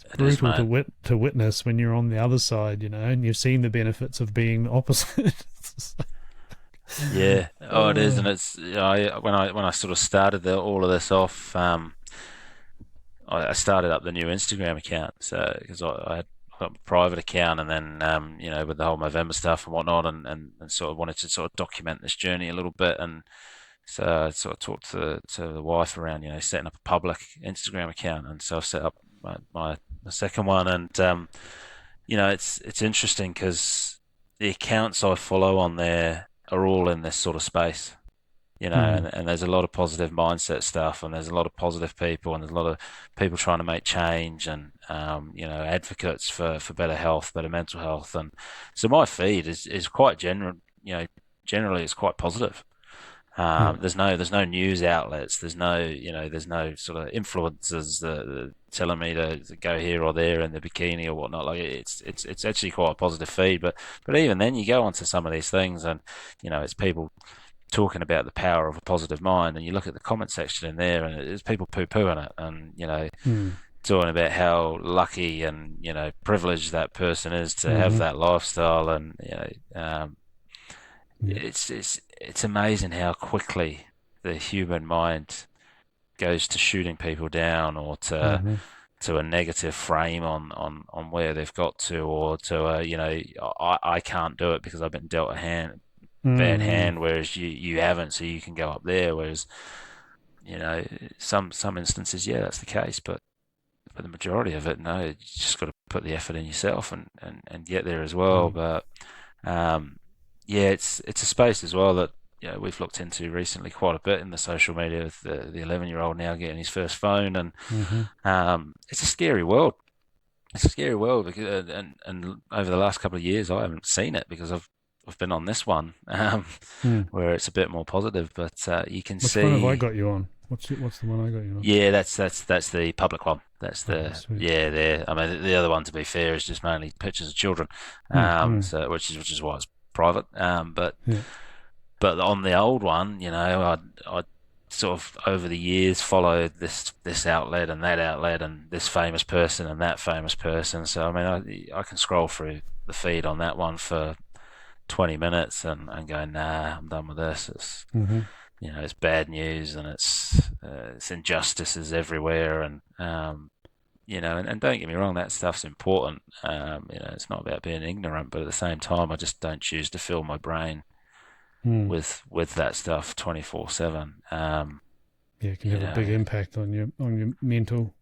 S2: It's brutal to witness when you're on the other side, and you've seen the benefits of being the opposite.
S4: Yeah. Oh, it is, and it's when I sort of started all of this off, I started up the new Instagram account, so because I had got a private account, and then with the whole Movember stuff and whatnot, and sort of wanted to sort of document this journey a little bit, and so I sort of talked to the wife around setting up a public Instagram account, and so I set up my second one, and it's interesting because the accounts I follow on there are all in this sort of space. And there's a lot of positive mindset stuff, and there's a lot of positive people, and there's a lot of people trying to make change, and advocates for better health, better mental health, and so my feed is quite general. Generally it's quite positive. There's no news outlets. There's no sort of influencers that telling me to go here or there in the bikini or whatnot. Like it's actually quite a positive feed. But even then, you go onto some of these things, and it's people talking about the power of a positive mind, and you look at the comment section in there, and it's people poo-pooing it, and talking about how lucky and privileged that person is to have that lifestyle, and it's amazing how quickly the human mind goes to shooting people down, or to a negative frame on where they've got to, or to I can't do it because I've been dealt a bad hand, whereas you haven't, so you can go up there. Whereas some instances, yeah, that's the case, but the majority of it, no, you just got to put the effort in yourself and get there as well. But it's a space as well that we've looked into recently quite a bit in the social media, with the 11-year-old now getting his first phone, and it's a scary world. It's a scary world, because, and over the last couple of years I haven't seen it because I've been on this one, where it's a bit more positive. But you can see.
S2: Which one have I got you on? What's the one I got you on?
S4: Yeah, that's the public one. That's
S2: sweet.
S4: there. I mean, the other one, to be fair, is just mainly pictures of children, so which is why it's private. But on the old one, I sort of over the years followed this outlet and that outlet, and this famous person and that famous person. So I mean, I can scroll through the feed on that one for 20 minutes and go, nah, I'm done with this. It's it's bad news, and it's injustices everywhere, and and don't get me wrong, that stuff's important. It's not about being ignorant, but at the same time, I just don't choose to fill my brain with that stuff 24/7.
S2: It can have a big impact on your mental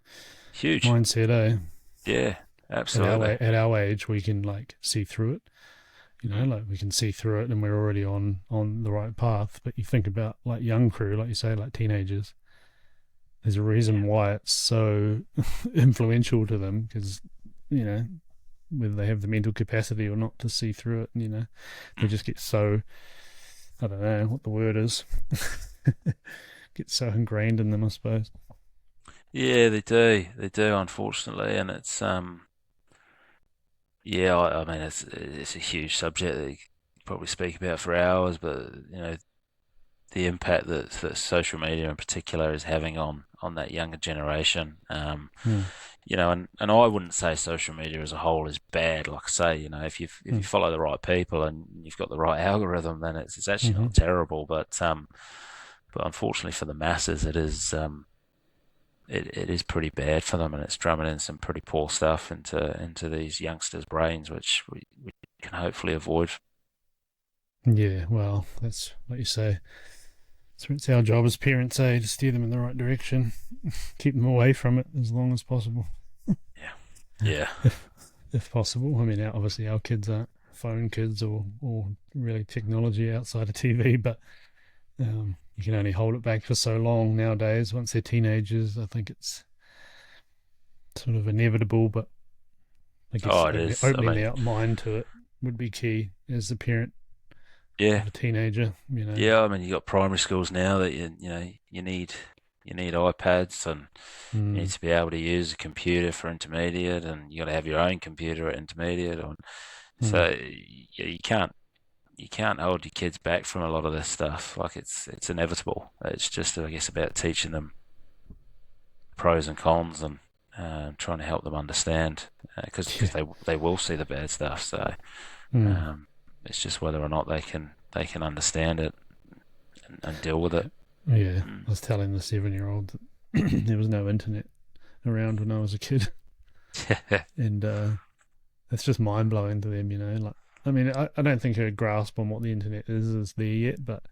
S4: huge
S2: mindset, eh?
S4: Yeah, absolutely.
S2: At our age, we can see through it. Like we can see through it, and we're already on the right path. But you think about young crew, like you say, like teenagers. There's a reason why it's so influential to them, because whether they have the mental capacity or not to see through it, they just get so, I don't know what the word is, get so ingrained in them, I suppose.
S4: Yeah, they do, unfortunately, and it's I mean, it's a huge subject that you could probably speak about for hours, but the impact that social media in particular is having on that younger generation.
S2: Mm.
S4: And I wouldn't say social media as a whole is bad. Like I say, if you follow the right people and you've got the right algorithm, then it's actually
S2: Mm-hmm.
S4: not terrible. But unfortunately for the masses, it is it is pretty bad for them, and it's drumming in some pretty poor stuff into these youngsters' brains, which we can hopefully avoid.
S2: Yeah, well, that's what you say. So it's our job as parents, to steer them in the right direction, keep them away from it as long as possible.
S4: Yeah.
S2: If possible. I mean, obviously our kids aren't phone kids or really technology outside of TV, but you can only hold it back for so long nowadays. Once they're teenagers, I think it's sort of inevitable, but I guess
S4: It is.
S2: opening their mind to it would be key as a parent
S4: Yeah.
S2: of a teenager.
S4: Yeah, I mean, you got primary schools now that you need iPads, and you need to be able to use a computer for intermediate, and you got to have your own computer at intermediate. So you can't hold your kids back from a lot of this stuff. Like it's inevitable. It's just, I guess, about teaching them pros and cons and trying to help them understand, because they will see the bad stuff. So it's just whether or not they can understand it and deal with it.
S2: Yeah, I was telling the 7-year-old that there was no internet around when I was a kid, and it's just mind blowing to them. Like, I mean, I don't think her grasp on what the internet is there yet, but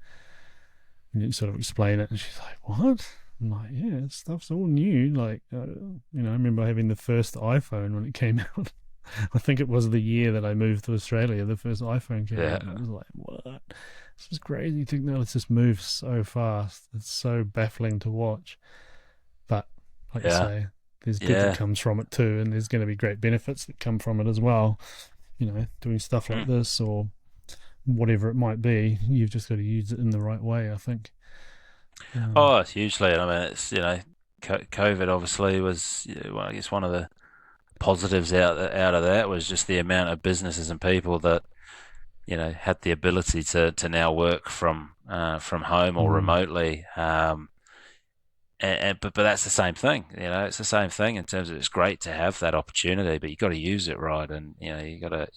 S2: when you sort of explain it, and she's like, "What?" I'm like, "Yeah, stuff's all new." Like, I remember having the first iPhone when it came out. I think it was the year that I moved to Australia. The first iPhone came out, and I was like, "What? This is crazy." Technology just moves so fast. It's so baffling to watch. But like you say, there's good that comes from it too, and there's going to be great benefits that come from it as well. Doing stuff like this or whatever it might be, you've just got to use it in the right way, I think.
S4: It's hugely. I mean, it's COVID obviously was, I guess one of the positives out of that was just the amount of businesses and people that had the ability to now work from home or remotely. But that's the same thing. It's the same thing in terms of it's great to have that opportunity, but you got to use it right, and you got to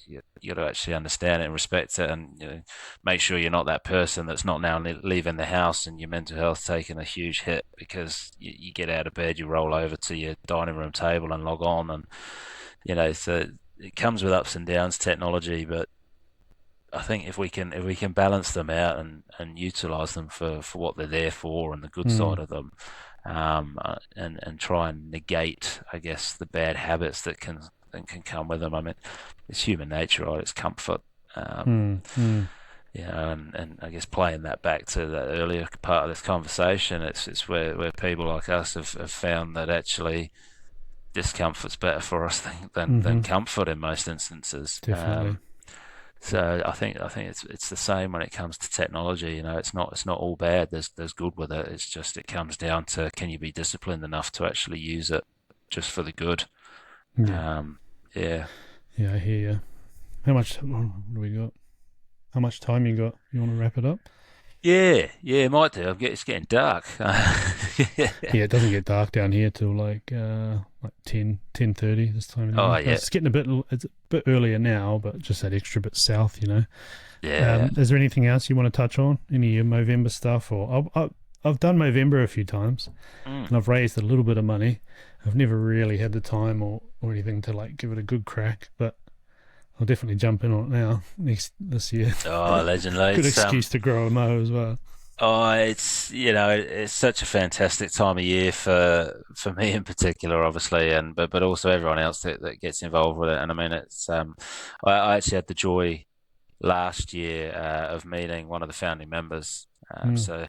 S4: actually understand it and respect it, and make sure you're not that person that's not now leaving the house and your mental health taking a huge hit because you get out of bed, you roll over to your dining room table and log on, and so it comes with ups and downs, technology, but I think if we can balance them out and utilize them for what they're there for and the good side of them, and try and negate, I guess, the bad habits that can come with them. I mean, it's human nature, right? It's comfort. And I guess playing that back to the earlier part of this conversation, it's where people like us have found that actually discomfort's better for us than comfort in most instances.
S2: Definitely.
S4: So I think it's the same when it comes to technology. It's not all bad. There's good with it. It's just it comes down to, can you be disciplined enough to actually use it just for the good?
S2: Yeah.
S4: Yeah,
S2: I hear you. How much? What do we got? How much time you got? You want to wrap it up?
S4: Yeah, it might do. It's getting dark.
S2: Yeah, it doesn't get dark down here till like 10:30 this time of the night.
S4: Yeah.
S2: It's a bit earlier now, but just that extra bit south,
S4: Yeah.
S2: Is there anything else you want to touch on? Any of your Movember stuff? Or I've done Movember a few times, and I've raised a little bit of money. I've never really had the time or anything to like give it a good crack, but I'll definitely jump in on it now this year.
S4: Oh, legend, mate.
S2: Good excuse to grow a mow as well.
S4: Oh, it's it's such a fantastic time of year for me in particular, obviously, but also everyone else that gets involved with it. And I mean, it's I actually had the joy last year of meeting one of the founding members. So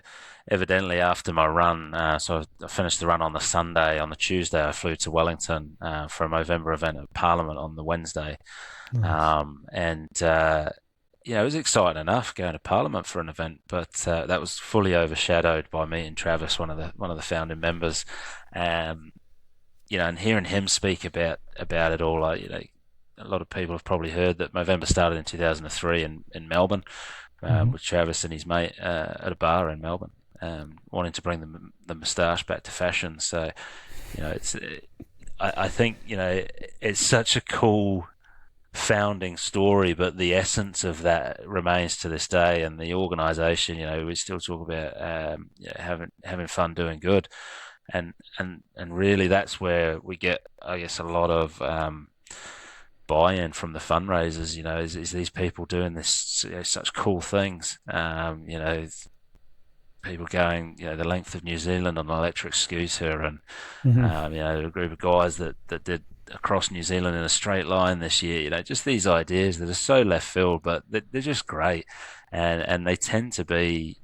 S4: evidently after my run, so I finished the run on the Sunday. On the Tuesday, I flew to Wellington for a Movember event at Parliament on the Wednesday.
S2: Nice.
S4: It was exciting enough going to Parliament for an event, but that was fully overshadowed by meeting Travis, one of the founding members, and hearing him speak about it all. A lot of people have probably heard that Movember started in 2003 in Melbourne.
S2: Mhm.
S4: with Travis and his mate at a bar in Melbourne, wanting to bring the moustache back to fashion. So, it's I think it's such a cool founding story, but the essence of that remains to this day. And the organisation, we still talk about having fun, doing good, and really that's where we get, I guess, a lot of buy-in from the fundraisers. Is these people doing this, such cool things. People going, the length of New Zealand on an electric scooter, and
S2: Mhm.
S4: a group of guys that did across New Zealand in a straight line this year. Just these ideas that are so left field, but they're just great, and they tend to be,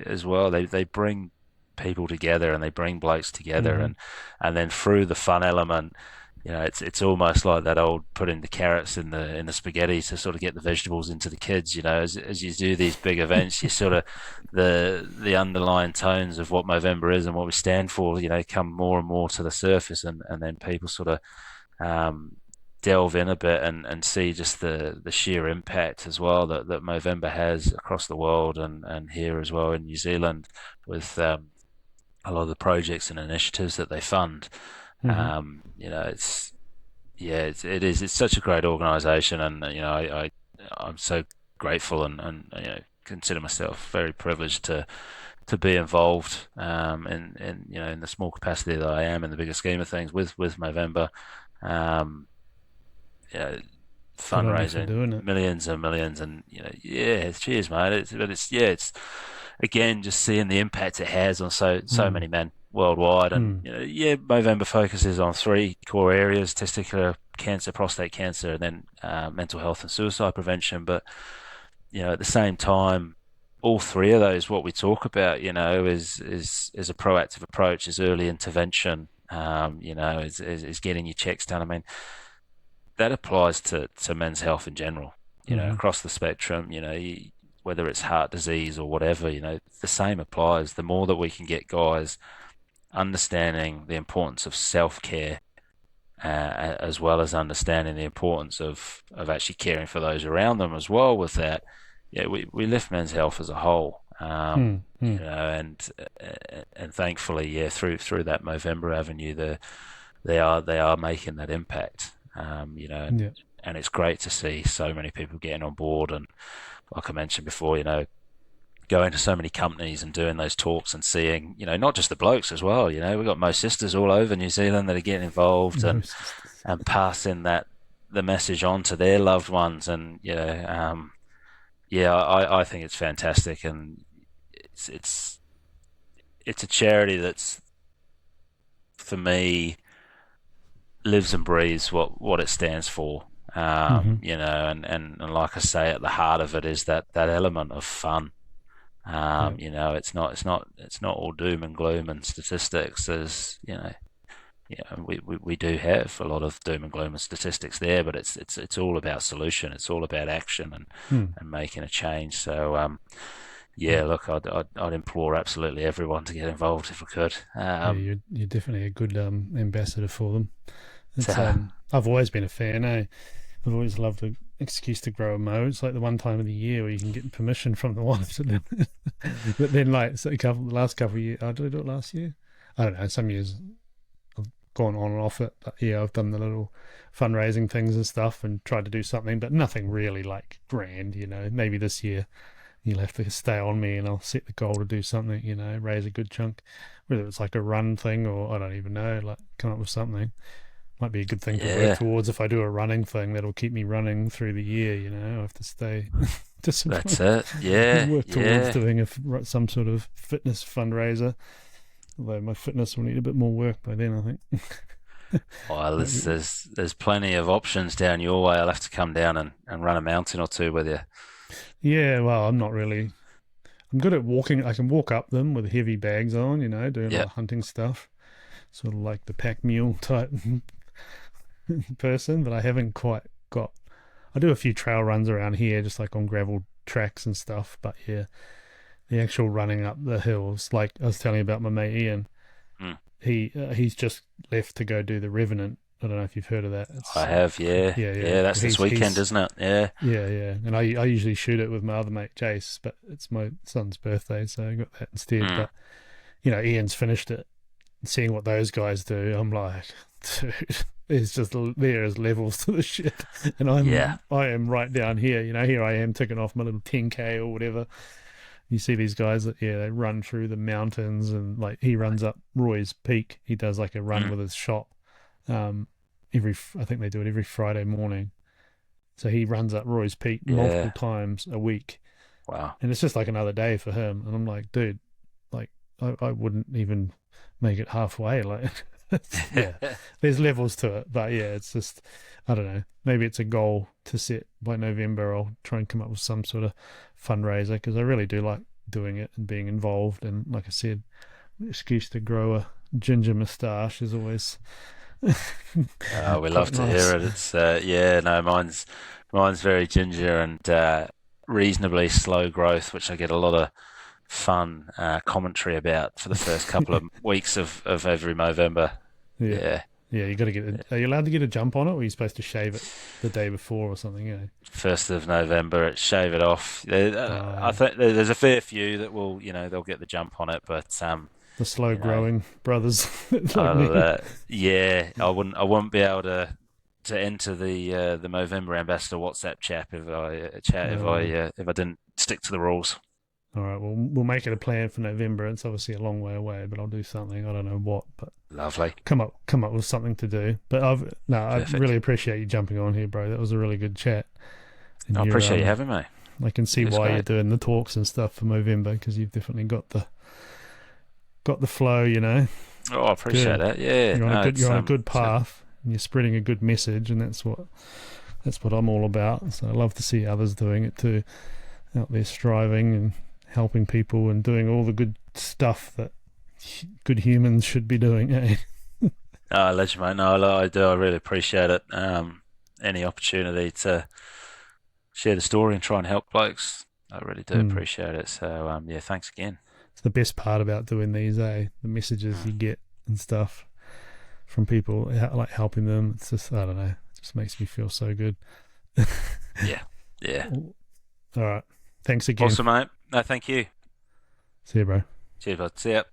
S4: as well. They bring people together, and they bring blokes together,
S2: Mhm.
S4: and then through the fun element. It's almost like that old putting the carrots in the spaghetti to sort of get the vegetables into the kids. As you do these big events, you sort of the underlying tones of what Movember is and what we stand for, come more and more to the surface, and then people sort of delve in a bit and see just the sheer impact as well that Movember has across the world, and here as well in New Zealand with a lot of the projects and initiatives that they fund.
S2: Mhm.
S4: It's yeah, it's such a great organisation, and I'm so grateful, and consider myself very privileged to be involved in the small capacity that I am in the bigger scheme of things with Movember. Um, you know,
S2: Good on you for
S4: Fundraising
S2: doing it.
S4: millions and millions, and yeah, cheers, mate. It's again just seeing the impact it has on so
S2: Mm.
S4: many men worldwide. And
S2: Mm.
S4: yeah, Movember focuses on three core areas: testicular cancer, prostate cancer, and then mental health and suicide prevention. But at the same time, all three of those, what we talk about, is a proactive approach, is early intervention. Is getting your checks done. I mean, that applies to men's health in general.
S2: Mhm.
S4: Across the spectrum. Whether it's heart disease or whatever, the same applies. The more that we can get guys understanding the importance of self care, as well as understanding the importance of actually caring for those around them as well. With that, we lift men's health as a whole.
S2: Mm. Mm.
S4: And thankfully, through that Movember avenue, they are making that impact.
S2: Yeah.
S4: And it's great to see so many people getting on board. And like I mentioned before, going to so many companies and doing those talks and seeing, not just the blokes as well. We've got most sisters all over New Zealand that are getting involved, and
S2: Most.
S4: passing the message on to their loved ones. And yeah, I think it's fantastic, and it's a charity that's, for me, lives and breathes what it stands for.
S2: Mhm.
S4: And like I say, at the heart of it is that element of fun.
S2: Yeah.
S4: It's not all doom and gloom and statistics. We do have a lot of doom and gloom and statistics there, but it's all about solution. It's all about action, and
S2: Mm.
S4: making a change. So
S2: Yeah.
S4: yeah, look, I'd implore absolutely everyone to get involved if we could.
S2: Yeah. You're definitely a good ambassador for them. It's
S4: So,
S2: I've always been a fan. I've always loved an excuse to grow a mow. It's like the one time of the year where you can get permission from the wife. But then, like, so the last couple of years, did I do it last year? I don't know. Some years I've gone on and off it, but yeah, I've done the little fundraising things and stuff and tried to do something, but nothing really like grand. Maybe this year you'll have to stay on me, and I'll set the goal to do something. Raise a good chunk, whether it's like a run thing or I don't even know. Like, come up with something. Might be a good thing to work
S4: yeah,
S2: towards if I do a running thing. That'll keep me running through the year. I have to stay
S4: that's
S2: disciplined
S4: it.
S2: and
S4: Yeah,
S2: work towards
S4: yeah.
S2: doing some sort of fitness fundraiser. Although my fitness will need a bit more work by then, I think.
S4: Well,
S2: Might
S4: there's
S2: be-
S4: there's there's plenty of options down your way. I'll have to come down and run a mountain or two with you.
S2: Yeah, well, I'm not really. I'm good at walking. I can walk up them with heavy bags on, doing
S4: Yeah,
S2: like hunting stuff. Sort of like the pack mule type person, but I haven't quite got. I do a few trail runs around here, just like on gravel tracks and stuff. But yeah, the actual running up the hills, like I was telling you about my mate Ian,
S4: mm,
S2: he's just left to go do the Revenant I don't know if you've heard of that.
S4: I have, yeah.
S2: Yeah.
S4: That's this weekend, isn't it? Yeah.
S2: Yeah. And I usually shoot it with my other mate Jace, but it's my son's birthday, so I got that instead. But Ian's finished it. Seeing what those guys do, I'm like, dude, there's levels to the shit, and I am right down here. Here I am ticking off my little 10K or whatever. You see these guys that they run through the mountains, and like he runs up Roy's Peak. He does like a run with his shop. I think they do it every Friday morning. So he runs up Roy's Peak multiple times a week.
S4: Wow.
S2: And it's just like another day for him. And I'm like, dude, like I wouldn't even make it halfway. Like, there's levels to it. But yeah, it's just, I don't know. Maybe it's a goal to set by November. I'll try and come up with some sort of fundraiser, because I really do like doing it and being involved. And like I said, the excuse to grow a ginger moustache is always
S4: we love to hear it. It's mine's very ginger and reasonably slow growth, which I get a lot of fun commentary about for the first couple of weeks of every Movember. Yeah, you got to get are you allowed to get a jump on it, or are you supposed to shave it the day before or something? 1st of November, shave it off. I think there's a fair few that will, they'll get the jump on it, but
S2: the slow growing brothers.
S4: I wouldn't be able to enter the Movember Ambassador WhatsApp chat if I didn't stick to the rules.
S2: All right, well, we'll make it a plan for November. It's obviously a long way away, but I'll do something. I don't know what, but
S4: lovely.
S2: Come up with something to do. But I really appreciate you jumping on here, bro. That was a really good chat. And
S4: I appreciate you having me.
S2: I can see why you're doing the talks and stuff for Movember, because you've definitely got the flow.
S4: Oh, I appreciate that. Yeah,
S2: you're on a good path, and you're spreading a good message, and that's what I'm all about. So I love to see others doing it too, out there striving and helping people and doing all the good stuff that good humans should be doing.
S4: Legend, mate. No, I do. I really appreciate it. Any opportunity to share the story and try and help blokes, I really do appreciate it. So thanks again.
S2: It's the best part about doing these, the messages you get and stuff from people, like helping them. It's just, I don't know, it just makes me feel so good.
S4: Yeah.
S2: All right. Thanks again.
S4: Awesome, mate. No, thank you.
S2: See you, bro.
S4: Cheers, bud. See ya.